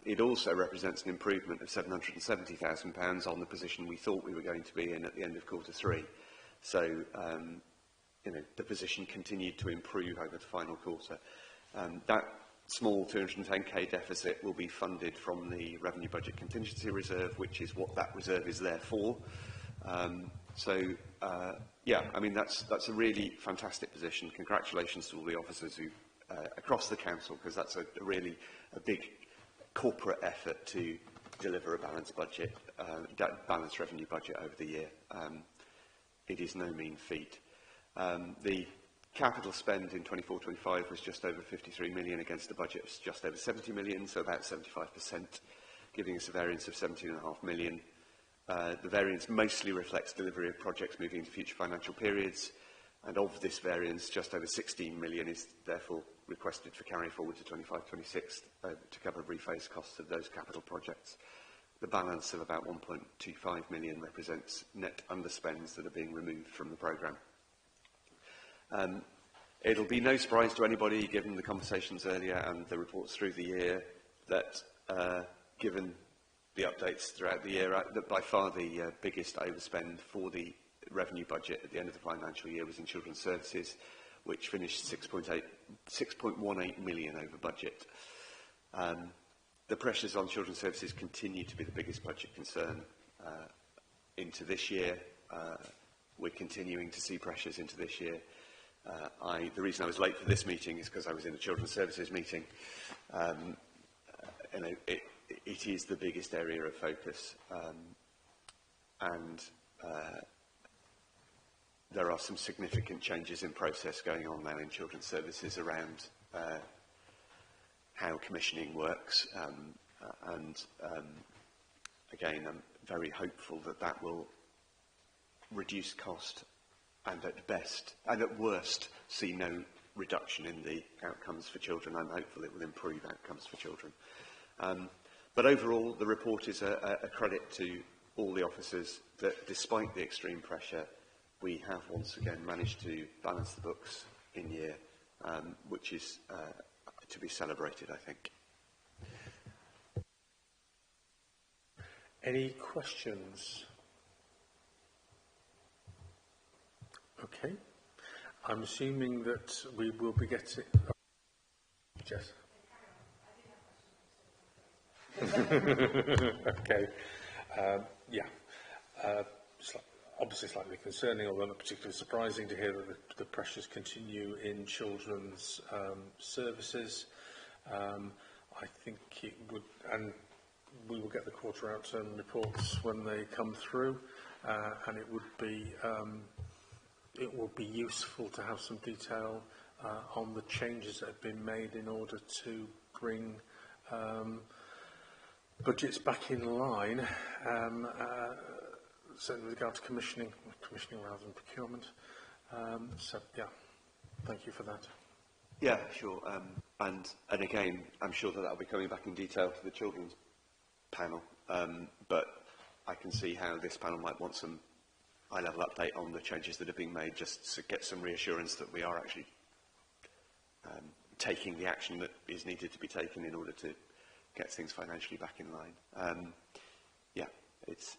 It also represents an improvement of £770,000 on the position we thought we were going to be in at the end of Q3. So, you know, the position continued to improve over the final quarter. That small 210k deficit will be funded from the revenue budget contingency reserve, which is what that reserve is there for. Yeah, I mean, that's a really fantastic position. Congratulations to all the officers who, across the council, because that's a big corporate effort to deliver a balanced budget, balanced revenue budget over the year. It is no mean feat. The capital spend in 24-25 was just over 53 million against a budget of just over 70 million, so about 75%, giving us a variance of 17.5 million. The variance mostly reflects delivery of projects moving into future financial periods, and of this variance, just over 16 million is therefore requested for carry forward to 25-26 to cover rephase costs of those capital projects. The balance of about 1.25 million represents net underspends that are being removed from the programme. It'll be no surprise to anybody, given the conversations earlier and the reports through the year, that given the updates throughout the year, that by far the biggest overspend for the revenue budget at the end of the financial year was in children's services, which finished 6.18 million over budget. The pressures on children's services continue to be the biggest budget concern into this year. We're continuing to see pressures into this year. The reason I was late for this meeting is because I was in a children's services meeting. It is the biggest area of focus, and there are some significant changes in process going on now in children's services around how commissioning works, again, I'm very hopeful that that will reduce cost and at worst see no reduction in the outcomes for children. I'm hopeful it will improve outcomes for children. But overall, the report is a credit to all the officers that, despite the extreme pressure, we have once again managed to balance the books in year, which is to be celebrated, I think. Any questions? Okay. I'm assuming that we will be getting... Oh, Jess. Okay. obviously slightly concerning, although not particularly surprising, to hear that the pressures continue in children's services. I think it would, and we will get the quarter outturn reports when they come through, and it will be useful to have some detail on the changes that have been made in order to bring budgets back in line, certainly with regard to commissioning rather than procurement. So, yeah, thank you for that. Yeah, sure. And again, I'm sure that will be coming back in detail to the children's panel, but I can see how this panel might want some high-level update on the changes that are being made, just to get some reassurance that we are actually taking the action that is needed to be taken in order to get things financially back in line. Yeah, it's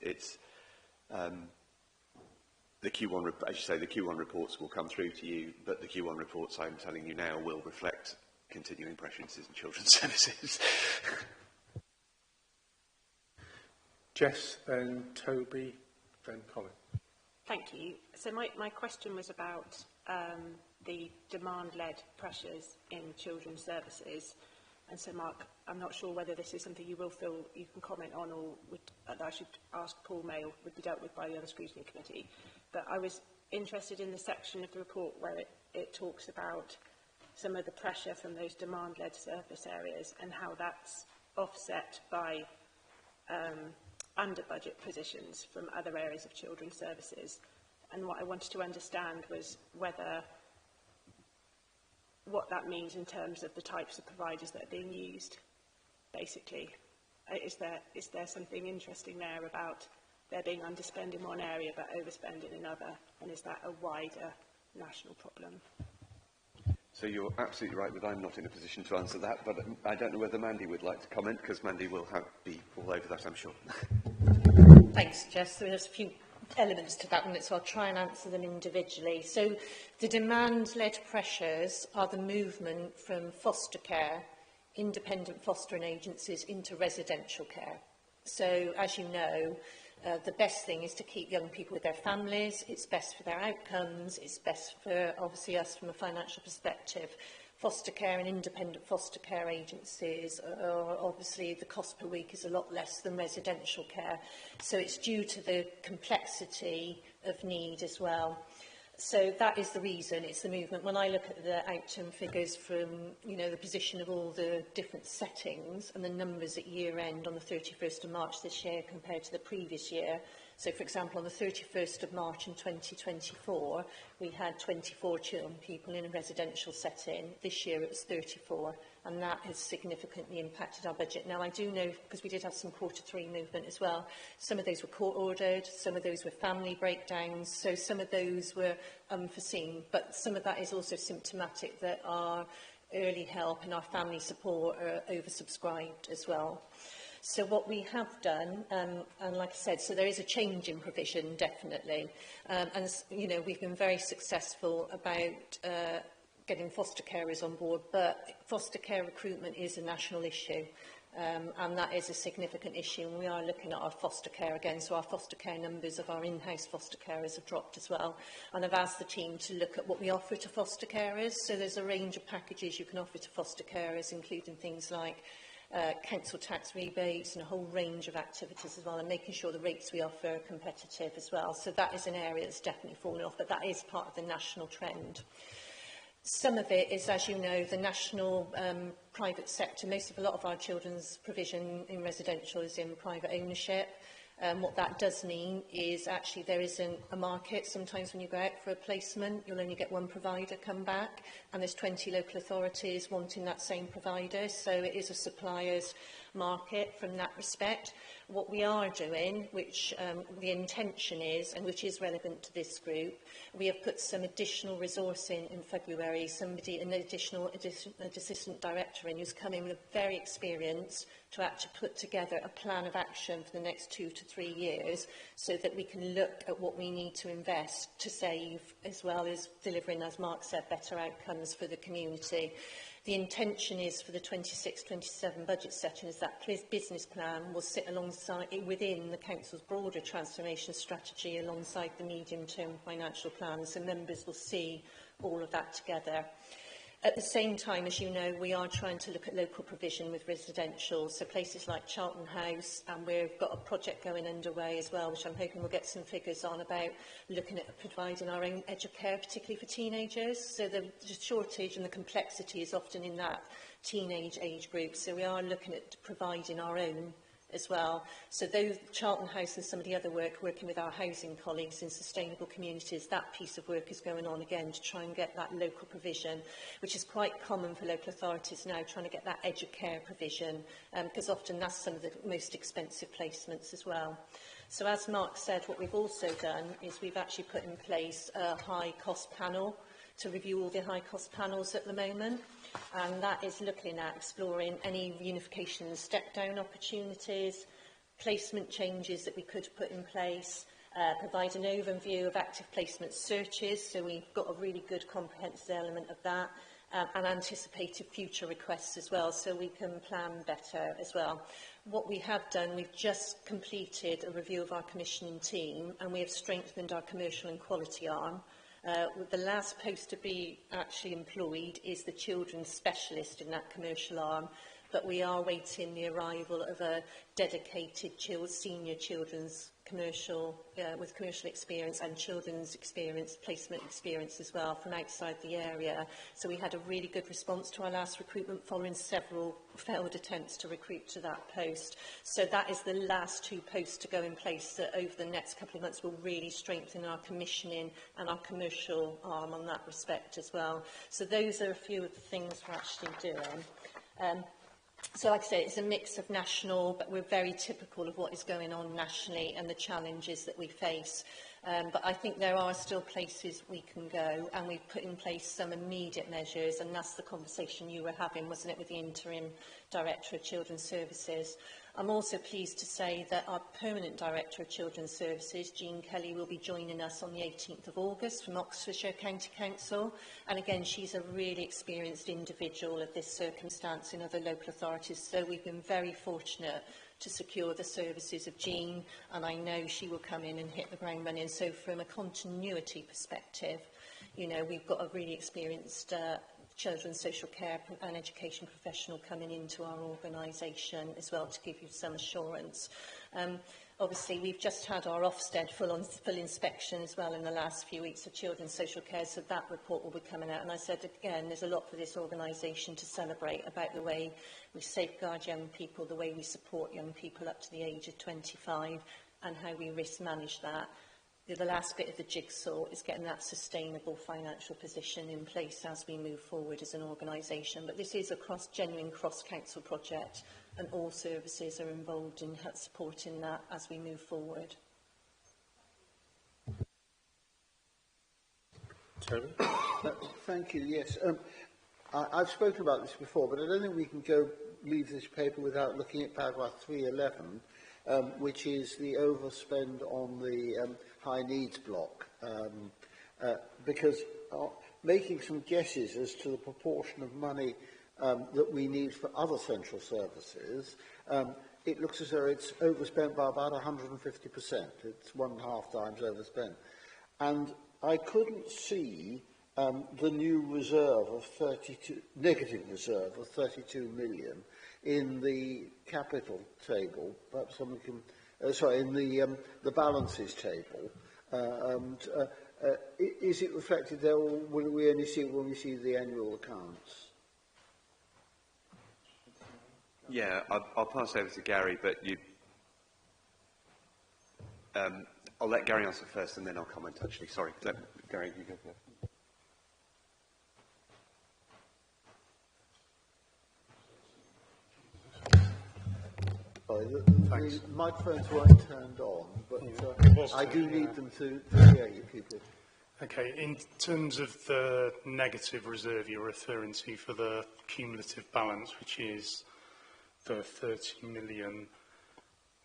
the Q1, as you say, the Q1 reports will come through to you, but the Q1 reports I'm telling you now will reflect continuing pressures in children's services. Jess, then Toby, then Colin. Thank you. So my question was about the demand-led pressures in children's services. And so, Mark, I'm not sure whether this is something you will feel you can comment on, or that I should ask Paul May, or would be dealt with by the other scrutiny committee. But I was interested in the section of the report where it talks about some of the pressure from those demand-led service areas and how that's offset by under-budget positions from other areas of children's services. And what I wanted to understand was what that means in terms of the types of providers that are being used, basically. Is there something interesting there about there being underspend in one area but overspend in another, and is that a wider national problem? So you're absolutely right that I'm not in a position to answer that, but I don't know whether Mandy would like to comment, because Mandy will be all over that, I'm sure. Thanks, Jess. So there's a few elements to that one, so I'll try and answer them individually. So the demand-led pressures are the movement from foster care, independent fostering agencies, into residential care. So, as you know, the best thing is to keep young people with their families. It's best for their outcomes. It's best for, obviously, us from a financial perspective. Foster care and independent foster care agencies are obviously the cost per week is a lot less than residential care. So it's due to the complexity of need as well. So that is the reason, it's the movement. When I look at the outcome figures from, the position of all the different settings and the numbers at year end on the 31st of March this year compared to the previous year. So, for example, on the 31st of March in 2024, we had 24 young people in a residential setting. This year it was 34, and that has significantly impacted our budget. Now, I do know, because we did have some Q3 movement as well, some of those were court-ordered, some of those were family breakdowns, so some of those were unforeseen, but some of that is also symptomatic that our early help and our family support are oversubscribed as well. So what we have done, and like I said, so there is a change in provision, definitely. And, we've been very successful about getting foster carers on board, but foster care recruitment is a national issue. And that is a significant issue, and we are looking at our foster care again. So our foster care numbers of our in-house foster carers have dropped as well. And I've asked the team to look at what we offer to foster carers. So there's a range of packages you can offer to foster carers, including things like council tax rebates and a whole range of activities as well, and making sure the rates we offer are competitive as well. So that is an area that's definitely fallen off, but that is part of the national trend. Some of it is, as you know, the national private sector. A lot of our children's provision in residential is in private ownership. What that does mean is actually there isn't a market. Sometimes when you go out for a placement, you'll only get one provider come back, and there's 20 local authorities wanting that same provider. So it is a supplier's market from that respect. What we are doing, which the intention is, and which is relevant to this group, we have put some additional resource in February, an assistant director in who's come in with very experienced to actually put together a plan of action for the next 2 to 3 years, so that we can look at what we need to invest to save, as well as delivering, as Mark said, better outcomes for the community. The intention is for the 26-27 budget session is that business plan will sit alongside within the Council's broader transformation strategy alongside the medium-term financial plan, so members will see all of that together. At the same time, as you know, we are trying to look at local provision with residential, so places like Charlton House, and we've got a project going underway as well, which I'm hoping we'll get some figures on about looking at providing our own educare, particularly for teenagers. So the shortage and the complexity is often in that teenage age group, so we are looking at providing our own as well. So those Charlton House and some of the other work, working with our housing colleagues in sustainable communities, that piece of work is going on again to try and get that local provision, which is quite common for local authorities now, trying to get that educare provision, because often that's some of the most expensive placements as well. So as Mark said, what we've also done is we've actually put in place a high cost panel to review all the high cost panels at the moment. And that is looking at exploring any unification and step-down opportunities, placement changes that we could put in place, provide an overview of active placement searches, so we've got a really good comprehensive element of that, and anticipated future requests as well, so we can plan better as well. What we have done, we've just completed a review of our commissioning team, and we have strengthened our commercial and quality arm. The last post to be actually employed is the children's specialist in that commercial arm, but we are waiting the arrival of a dedicated senior children's commercial, with commercial experience and children's experience, placement experience as well from outside the area. So we had a really good response to our last recruitment following several failed attempts to recruit to that post. So that is the last two posts to go in place that over the next couple of months will really strengthen our commissioning and our commercial arm on that respect as well. So those are a few of the things we're actually doing. So like I say, it's a mix of national, but we're very typical of what is going on nationally and the challenges that we face. But I think there are still places we can go, and we've put in place some immediate measures, and that's the conversation you were having, wasn't it, with the Interim Director of Children's Services. I'm also pleased to say that our Permanent Director of Children's Services, Jean Kelly, will be joining us on the 18th of August from Oxfordshire County Council. And again, she's a really experienced individual of this circumstance in other local authorities. So we've been very fortunate to secure the services of Jean, and I know she will come in and hit the ground running. So from a continuity perspective, you know, we've got a really experienced children's social care and education professional coming into our organisation as well to give you some assurance. Obviously, we've just had our Ofsted full inspection as well in the last few weeks of children's social care, so that report will be coming out. And I said, again, there's a lot for this organisation to celebrate about the way we safeguard young people, the way we support young people up to the age of 25, and how we risk manage that. The last bit of the jigsaw is getting that sustainable financial position in place as we move forward as an organisation. But this is a genuine cross-council project, and all services are involved in supporting that as we move forward. Toby? Thank you, yes. I've spoken about this before, but I don't think we can leave this paper without looking at paragraph 311, which is the overspend on the high needs block, because making some guesses as to the proportion of money that we need for other central services, it looks as though it's overspent by about 150%. It's 1.5 times overspent. And I couldn't see the new reserve of negative reserve of 32 million in the capital table. Perhaps someone can, in the balances table. Is it reflected there, or will we only see it when we see the annual accounts? Yeah, I'll pass over to Gary, but I'll let Gary answer first, and then I'll comment. Actually, sorry, Gary, you go first. Sorry, the microphones weren't turned on, but I do need them to hear you people. Okay, in terms of the negative reserve you're referring to for the cumulative balance, which is the 30 million,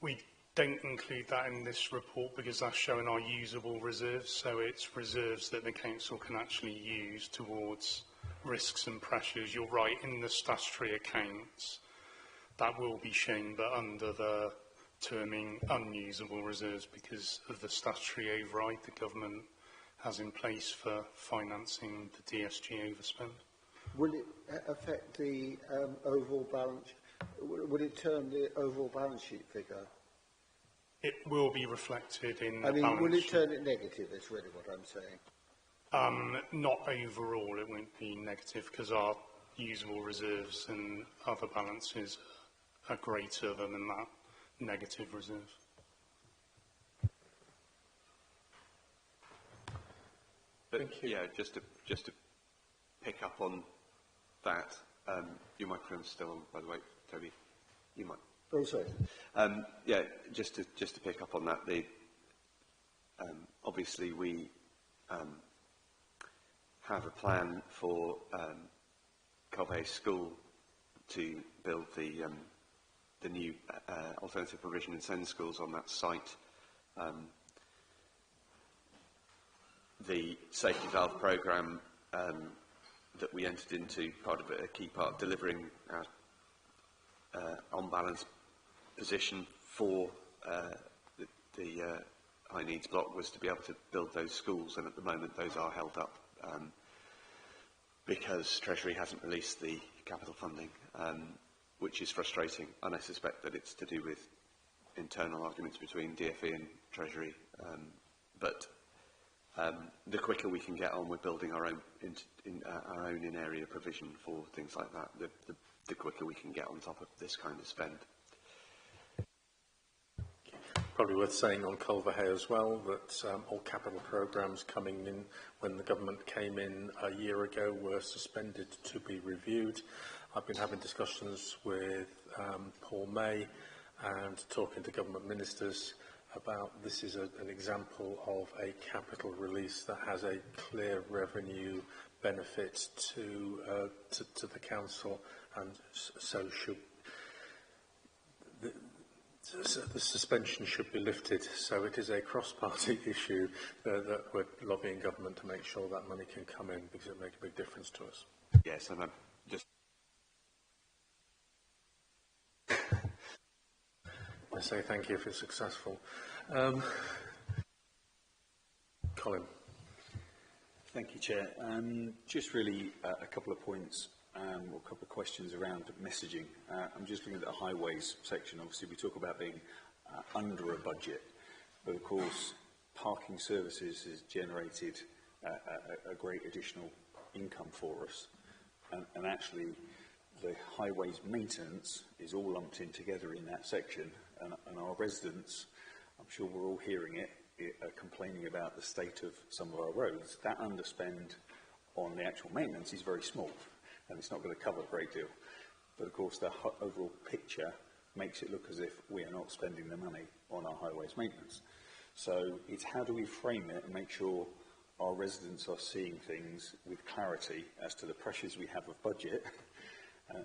we don't include that in this report because that's showing our usable reserves, so it's reserves that the council can actually use towards risks and pressures, you're right, in the statutory accounts, that will be shown, but under the terming unusable reserves because of the statutory override the government has in place for financing the DSG overspend. Will it affect the overall balance? Will it turn the overall balance sheet figure? It will be reflected in the I mean, balance will it sheet. turn it negative, is really what I'm saying. Not overall, it won't be negative because our usable reserves and other balances are greater than that negative reserve. But, Thank you. yeah, just to pick up on that, your microphone's still on, by the way, Toby. You might. Oh, sorry. Yeah, just to pick up on that, obviously we have a plan for Covey School to build the new alternative provision and send schools on that site. The safety valve programme that we entered into, part of it, a key part, delivering our on-balance position for the high needs block was to be able to build those schools, and at the moment those are held up because Treasury hasn't released the capital funding, which is frustrating, and I suspect that it's to do with internal arguments between DfE and Treasury, but the quicker we can get on with building our own in-area provision for things like that, the quicker we can get on top of this kind of spend. Probably worth saying on Culverhay as well that all capital programmes coming in when the government came in a year ago were suspended to be reviewed. I've been having discussions with Paul May and talking to government ministers about this is an example of a capital release that has a clear revenue benefit to the council, and so should the suspension should be lifted. So it is a cross-party issue that we're lobbying government to make sure that money can come in because it makes a big difference to us. Yes, and I'm just. I say thank you if it's successful. Colin. Thank you, Chair. Just really a couple of points or a couple of questions around messaging. I'm just looking at the highways section. Obviously, we talk about being under a budget, but of course, parking services has generated a great additional income for us. And actually, the highways maintenance is all lumped in together in that section, and our residents, I'm sure we're all hearing it, are complaining about the state of some of our roads. That underspend on the actual maintenance is very small, and it's not going to cover a great deal. But of course, the overall picture makes it look as if we are not spending the money on our highways maintenance. So it's how do we frame it and make sure our residents are seeing things with clarity as to the pressures we have of budget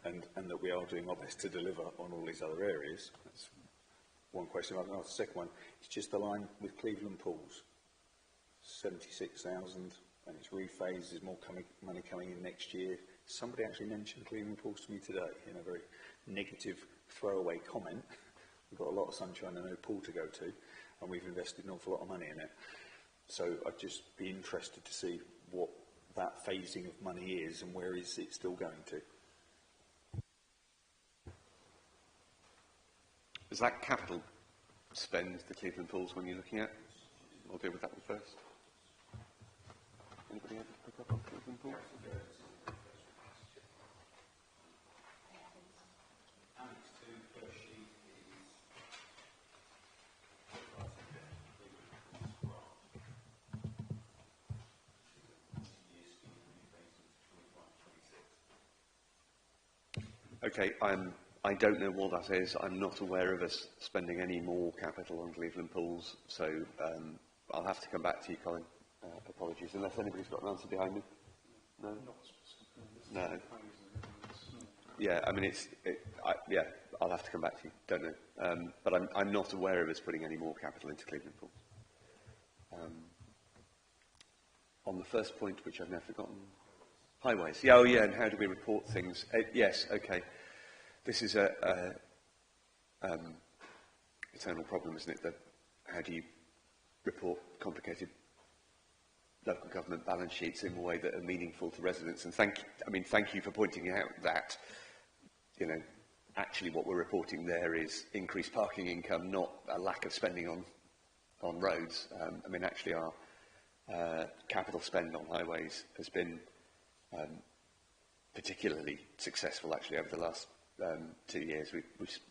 and that we are doing our best to deliver on all these other areas. That's one question. I'll ask the second one. It's just the line with Cleveland Pools. 76,000 and it's rephased. There's more money coming in next year. Somebody actually mentioned Cleveland Pools to me today in a very negative throwaway comment. We've got a lot of sunshine and no pool to go to, and we've invested an awful lot of money in it. So I'd just be interested to see what that phasing of money is and where is it still going to. Is that capital spend, the Cleveland Pools, when you're looking at? I'll deal with that one first. Anybody ever pick up on Cleveland Pools? Okay, I don't know what that is. I'm not aware of us spending any more capital on Cleveland Pools, so I'll have to come back to you, Colin. Apologies, unless anybody's got an answer behind me. No? No. Yeah, I mean, yeah, I'll have to come back to you. Don't know. But I'm not aware of us putting any more capital into Cleveland Pools. On the first point, which I've now forgotten. Highways. Yeah, oh yeah, and how do we report things? Yes, okay. This is a eternal problem, isn't it? That how do you report complicated local government balance sheets in a way that are meaningful to residents? And thank you for pointing out that, you know, actually what we're reporting there is increased parking income, not a lack of spending on roads. I mean, actually our capital spend on highways has been particularly successful actually over the last 2 years.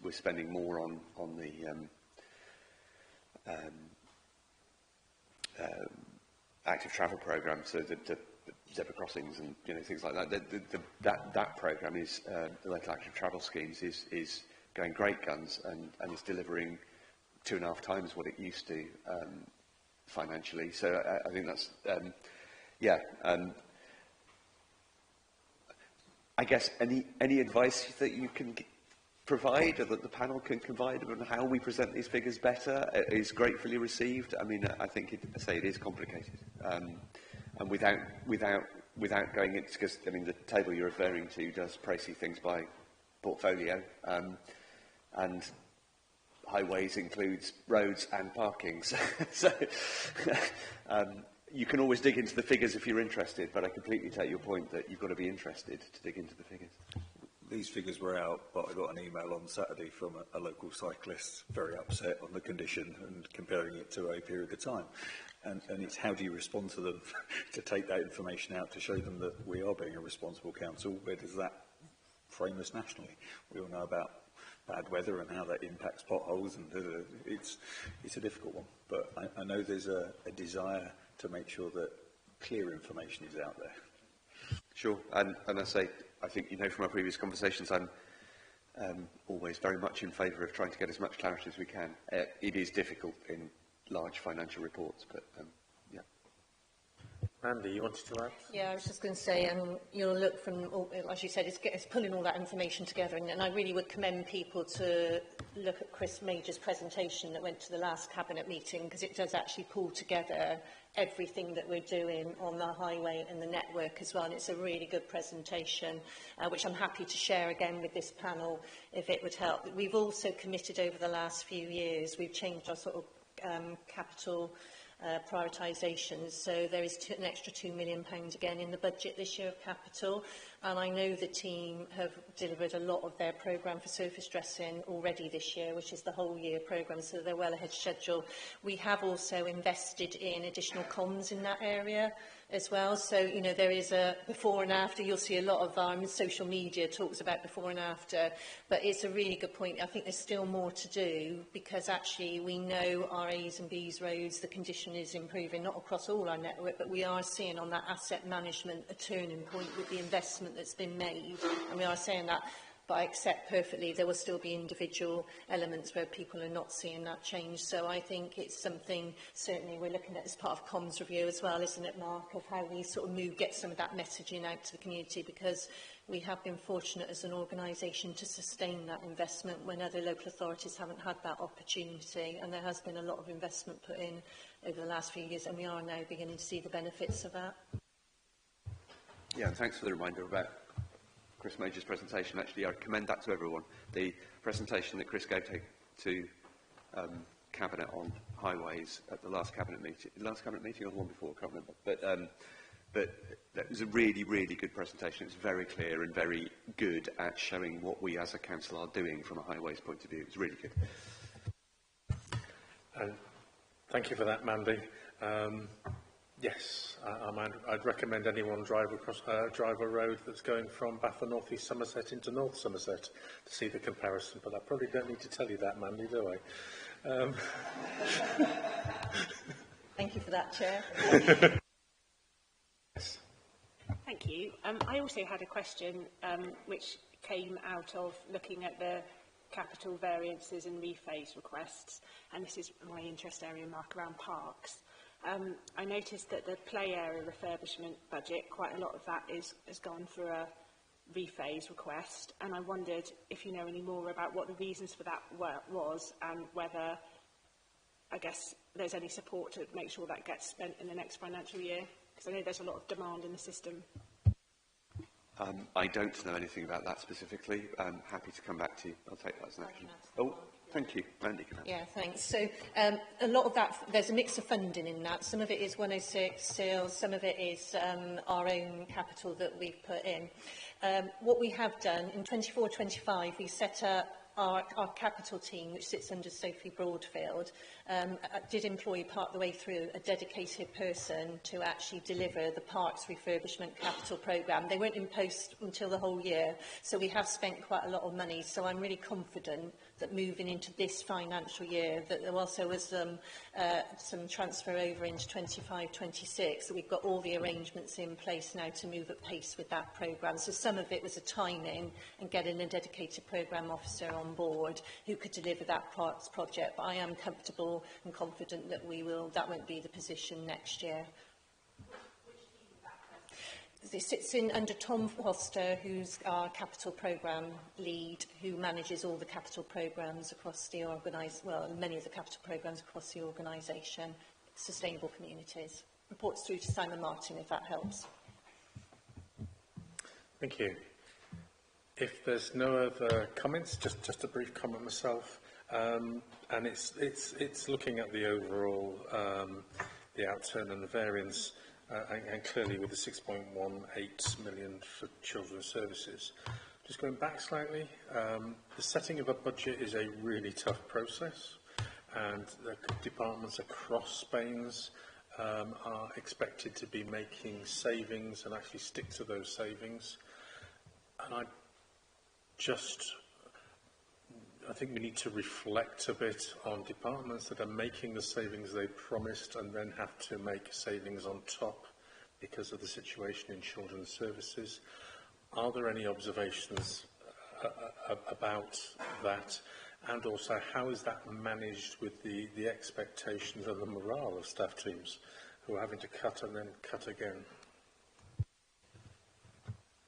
We're spending more on the active travel programme, so the zebra crossings and things like that. That programme is the local active travel schemes is going great guns and is delivering 2.5 times what it used to financially. So I think that's I guess any advice that you can provide or that the panel can provide on how we present these figures better is gratefully received. I mean, I think it is complicated, and without going into, because I mean the table you're referring to does pricey things by portfolio, and highways includes roads and parking. So you can always dig into the figures if you're interested, but I completely take your point that you've got to be interested to dig into the figures. These figures were out, but I got an email on Saturday from a local cyclist, very upset on the condition and comparing it to a period of time. And it's how do you respond to them to take that information out to show them that we are being a responsible council? Where does that frame us nationally? We all know about bad weather and how that impacts potholes, and it's a difficult one. But I know there's a desire to make sure that clear information is out there. Sure, and I think from our previous conversations, I'm always very much in favour of trying to get as much clarity as we can. It is difficult in large financial reports, but yeah. Andy, you wanted to add? Yeah, I was just going to say, you'll look from, as you said, it's pulling all that information together, and I really would commend people to look at Chris Major's presentation that went to the last Cabinet meeting, because it does actually pull together everything that we're doing on the highway and the network as well, and it's a really good presentation, which I'm happy to share again with this panel if it would help. We've also committed over the last few years, we've changed our sort of capital prioritisations, so there is an extra £2 million again in the budget this year of capital, and I know the team have delivered a lot of their programme for surface dressing already this year, which is the whole year programme, so they're well ahead of schedule. We have also invested in additional comms in that area as well, so there is a before and after. You'll see a lot of social media talks about before and after, but it's a really good point. I think there's still more to do, because actually we know our A's and B's roads, the condition is improving, not across all our network, but we are seeing on that asset management a turning point with the investment that's been made, and we are saying that. But I accept perfectly there will still be individual elements where people are not seeing that change. So I think it's something certainly we're looking at as part of comms review as well, isn't it, Mark, of how we sort of get some of that messaging out to the community, because we have been fortunate as an organisation to sustain that investment when other local authorities haven't had that opportunity, and there has been a lot of investment put in over the last few years, and we are now beginning to see the benefits of that. Yeah, and thanks for the reminder about Chris Major's presentation. Actually, I commend that to everyone. The presentation that Chris gave to Cabinet on highways at the last Cabinet meeting, or the one before, I can't remember. But that was a really, really good presentation. It was very clear and very good at showing what we as a council are doing from a highways point of view. It was really good. Thank you for that, Mandy. Yes, I'd recommend anyone drive a road that's going from Bath and North East Somerset into North Somerset to see the comparison, but I probably don't need to tell you that, Mandy, do I? Thank you for that, Chair. Yes. Thank you. I also had a question which came out of looking at the capital variances and rephase requests, and this is my interest area, Mark, around parks. I noticed that the play area refurbishment budget, quite a lot of that has gone through a rephase request, and I wondered if you know any more about what the reasons for that was, and whether, I guess, there's any support to make sure that gets spent in the next financial year, because I know there's a lot of demand in the system. I don't know anything about that specifically. I'm happy to come back to you. I'll take that as an action. Oh, thank you. Andy can answer. Yeah, thanks. So a lot of that, there's a mix of funding in that. Some of it is 106 sales, some of it is our own capital that we've put in. What we have done, in 24-25, we set up our capital team, which sits under Sophie Broadfield, did employ part of the way through a dedicated person to actually deliver the parks refurbishment capital programme. They weren't in post until the whole year, so we have spent quite a lot of money. So I'm really confident that moving into this financial year, that there also was some transfer over into 25-26, that we've got all the arrangements in place now to move at pace with that programme. So some of it was a timing and getting a dedicated programme officer on board who could deliver that project. But I am comfortable and confident that that won't be the position next year. It sits in under Tom Foster, who's our capital programme lead, who manages all the capital programmes across the many of the capital programmes across the organisation, sustainable communities. Reports through to Simon Martin, if that helps. Thank you. If there's no other comments, just a brief comment myself, and it's looking at the overall the outturn and the variance. And clearly with the 6.18 million for children's services. Just going back slightly, the setting of a budget is a really tough process, and the departments across Spain's are expected to be making savings and actually stick to those savings. And I think we need to reflect a bit on departments that are making the savings they promised and then have to make savings on top because of the situation in children's services. Are there any observations about that? And also, how is that managed with the expectations and the morale of staff teams who are having to cut and then cut again?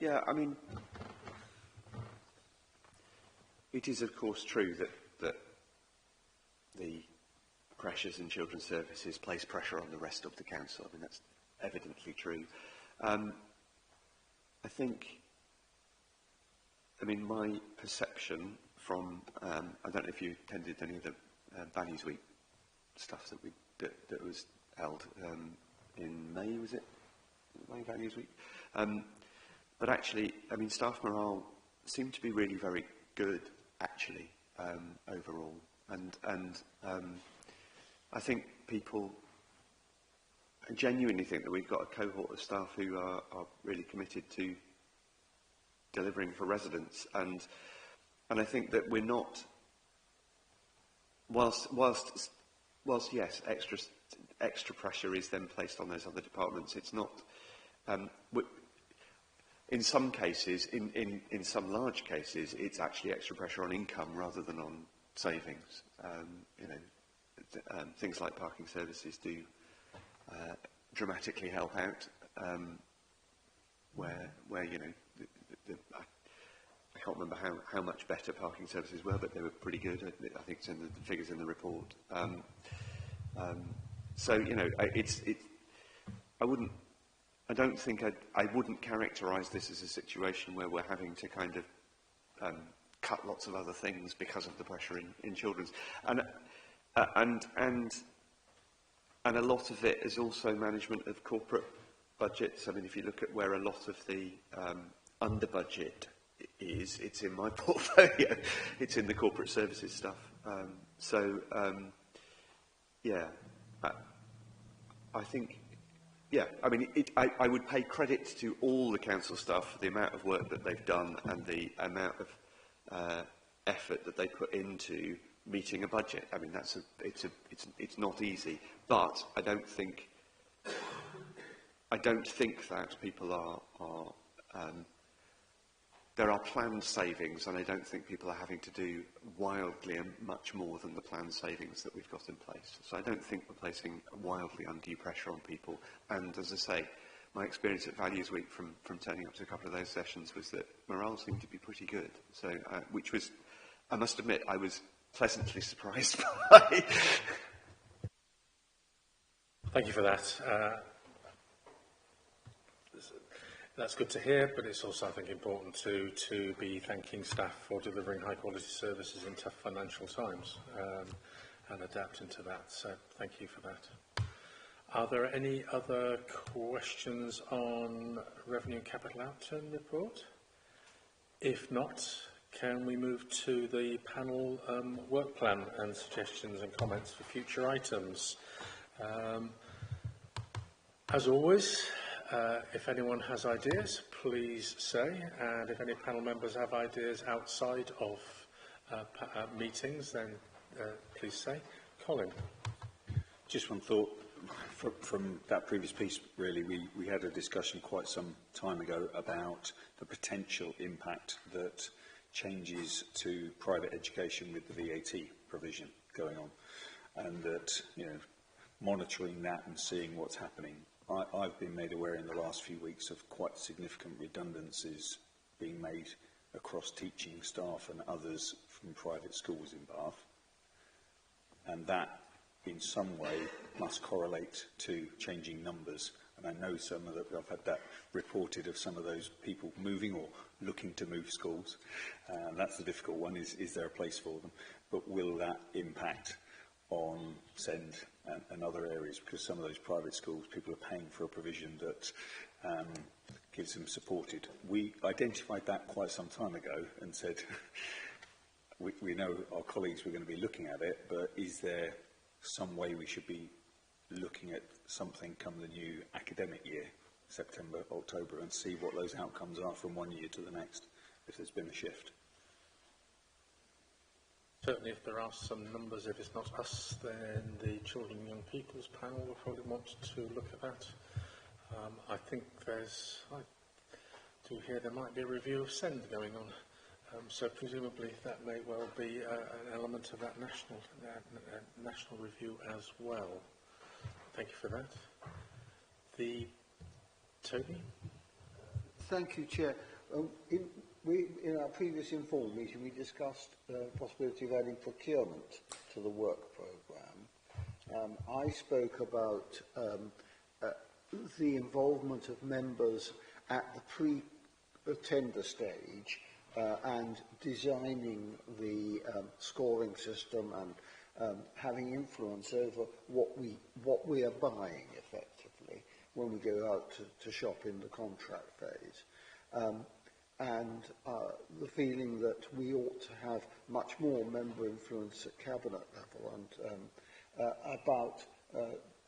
Yeah, I mean, it is, of course, true that the pressures in children's services place pressure on the rest of the council. I mean, that's evidently true. I think, my perception from, I don't know if you attended any of the Values Week stuff that was held in May, was it? May Values Week? But actually, staff morale seemed to be really very good, actually, overall. And I think people genuinely think that we've got a cohort of staff who are really committed to delivering for residents. And I think that we're not, whilst yes, extra pressure is then placed on those other departments, it's not, in some cases, in some large cases, it's actually extra pressure on income rather than on savings. Things like parking services do dramatically help out, where I can't remember how much better parking services were, but they were pretty good. I think it's in the figures in the report. So I don't think I wouldn't characterise this as a situation where we're having to kind of cut lots of other things because of the pressure in children's, and a lot of it is also management of corporate budgets. I mean, if you look at where a lot of the under budget is, it's in my portfolio. It's in the corporate services stuff. Yeah, I think. Yeah, I would pay credit to all the council staff for the amount of work that they've done and the amount of effort that they put into meeting a budget. I mean, it's not easy, but I don't think that people are there are planned savings, and I don't think people are having to do wildly and much more than the planned savings that we've got in place. So I don't think we're placing wildly undue pressure on people. And as I say, my experience at Values Week from turning up to a couple of those sessions was that morale seemed to be pretty good. So, which was, I must admit, I was pleasantly surprised by. Thank you for that. That's good to hear, but it's also, I think, important to be thanking staff for delivering high-quality services in tough financial times and adapting to that. So thank you for that. Are there any other questions on Revenue and Capital Outturn report? If not, can we move to the panel work plan and suggestions and comments for future items? As always, if anyone has ideas, please say, and if any panel members have ideas outside of meetings, then please say. Colin. Just one thought from that previous piece, really. We had a discussion quite some time ago about the potential impact that changes to private education with the VAT provision going on, and that, you know, monitoring that and seeing what's happening. I've been made aware in the last few weeks of quite significant redundancies being made across teaching staff and others from private schools in Bath, and that in some way must correlate to changing numbers. And I know some of I've had that reported of some of those people moving or looking to move schools. That's the difficult one, is there a place for them? But will that impact on SEND and other areas? Because some of those private schools, people are paying for a provision that gives them supported. We identified that quite some time ago and said, we know our colleagues were going to be looking at it, but is there some way we should be looking at something come the new academic year, September, October, and see what those outcomes are from one year to the next, if there's been a shift? Certainly, if there are some numbers, if it's not us, then the Children and Young People's Panel will probably want to look at that. I think I do hear there might be a review of SEND going on. So presumably that may well be an element of that national review as well. Thank you for that. Toby? Thank you, Chair. In our previous informal meeting, we discussed the possibility of adding procurement to the work programme. I spoke about the involvement of members at the pre-tender stage and designing the scoring system and having influence over what we are buying effectively when we go out to shop in the contract phase. And the feeling that we ought to have much more member influence at cabinet level and about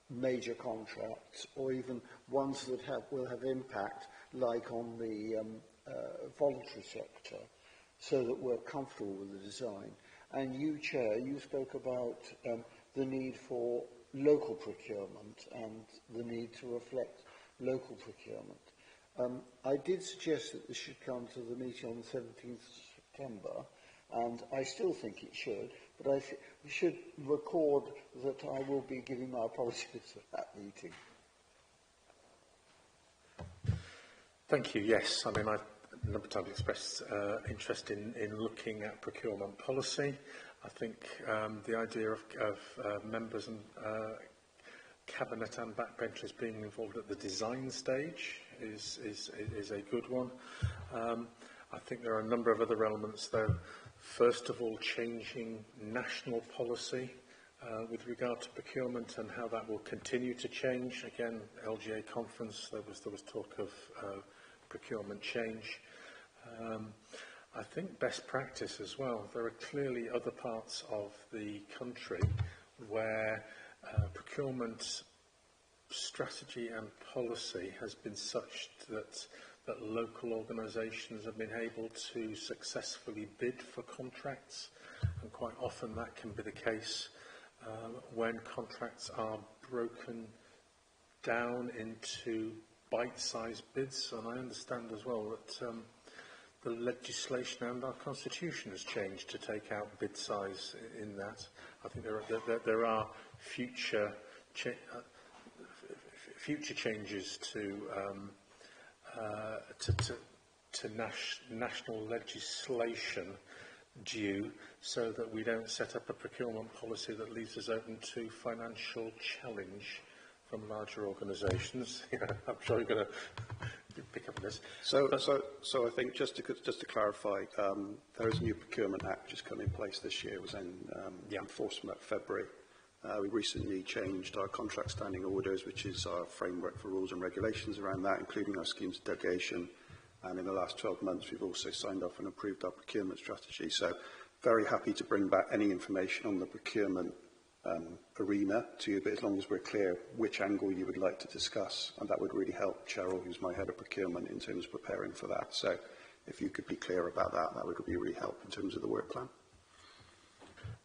major contracts, or even ones that will have impact, like on the voluntary sector, so that we're comfortable with the design. And you, Chair, you spoke about the need for local procurement and the need to reflect local procurement. I did suggest that this should come to the meeting on the 17th of September, and I still think it should, but we should record that I will be giving my apologies at that meeting. Thank you. Yes, I mean, I've a number of times expressed interest in looking at procurement policy. I think the idea of members and cabinet and backbenchers being involved at the design stage is a good one. I think there are a number of other elements, though. First of all, changing national policy with regard to procurement and how that will continue to change. Again, LGA conference, there was talk of procurement change. I think best practice as well. There are clearly other parts of the country where procurement strategy and policy has been such that local organisations have been able to successfully bid for contracts, and quite often that can be the case when contracts are broken down into bite-sized bids. And I understand as well that the legislation and our constitution has changed to take out bid size in that. I think there are future changes to national legislation due, so that we don't set up a procurement policy that leaves us open to financial challenge from larger organisations. I'm sure you're going to pick up on this. So I think just to clarify, there is a new Procurement Act which has come in place this year. It was in enforcement at February. We recently changed our contract standing orders, which is our framework for rules and regulations around that, including our schemes of delegation. And in the last 12 months, we've also signed off and approved our procurement strategy. So very happy to bring back any information on the procurement arena to you, but as long as we're clear which angle you would like to discuss, and that would really help Cheryl, who's my head of procurement, in terms of preparing for that. So if you could be clear about that, that would be really help in terms of the work plan.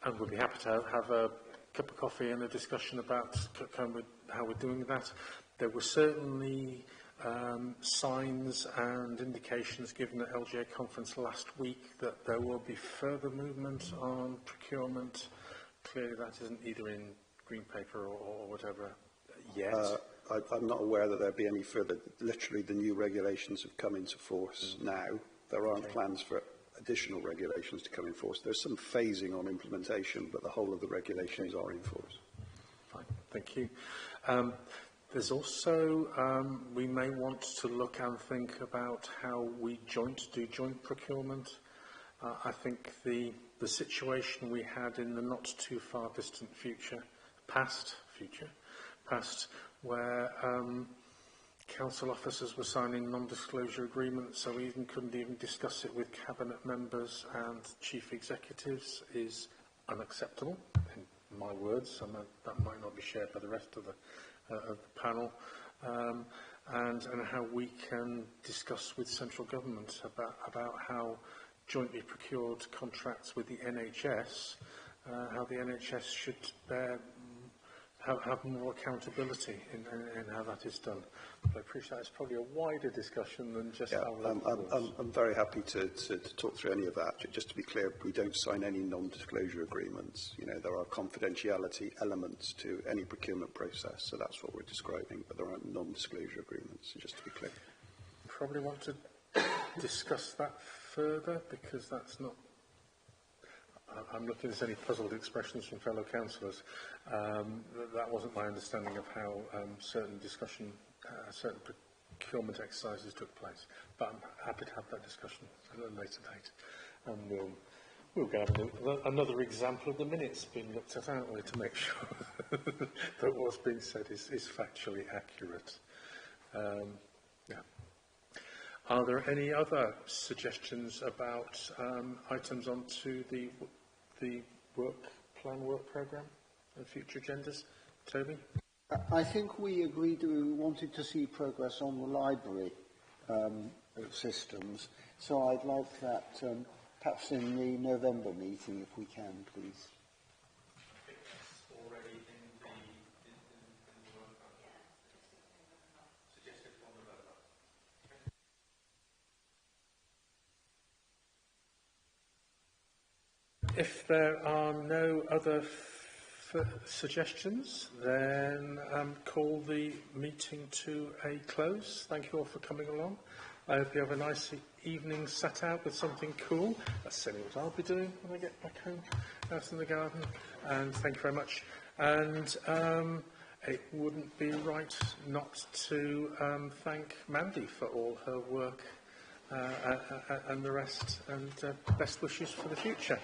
And we'll be happy to have a cup of coffee and a discussion about how we're doing that. There were certainly signs and indications given at LGA conference last week that there will be further movement on procurement. Clearly that isn't either in green paper or whatever yet. I'm not aware that there'll be any further. Literally the new regulations have come into force now. There aren't plans for additional regulations to come in force. There's some phasing on implementation, but the whole of the regulations are in force. Fine, thank you. There's also, we may want to look and think about how we do joint procurement. I think the situation we had in the not too far distant past, where council officers were signing non-disclosure agreements, so we couldn't even discuss it with cabinet members and chief executives, is unacceptable, in my words. That might not be shared by the rest of the panel, and how we can discuss with central government about how jointly procured contracts with the NHS, how the NHS should have more accountability in how that is done. But I appreciate it's probably a wider discussion than just how I'm very happy to talk through any of that. Just to be clear, we don't sign any non-disclosure agreements. You know, there are confidentiality elements to any procurement process, so that's what we're describing, but there aren't non-disclosure agreements, so just to be clear. Probably want to discuss that further, because that's not... I'm looking at any puzzled expressions from fellow councillors. That wasn't my understanding of how certain certain procurement exercises took place. But I'm happy to have that discussion at a later date. And we'll get another example of the minutes being looked at, aren't we, to make sure that what's being said is factually accurate. Yeah. Are there any other suggestions about items onto the work programme and future agendas? Toby? I think we agreed that we wanted to see progress on the library systems, so I'd like that perhaps in the November meeting, if we can, please. If there are no other suggestions, then call the meeting to a close. Thank you all for coming along. I hope you have a nice evening sat out with something cool. That's certainly what I'll be doing when I get back home, out in the garden. And thank you very much. And it wouldn't be right not to thank Mandy for all her work and the rest, and best wishes for the future.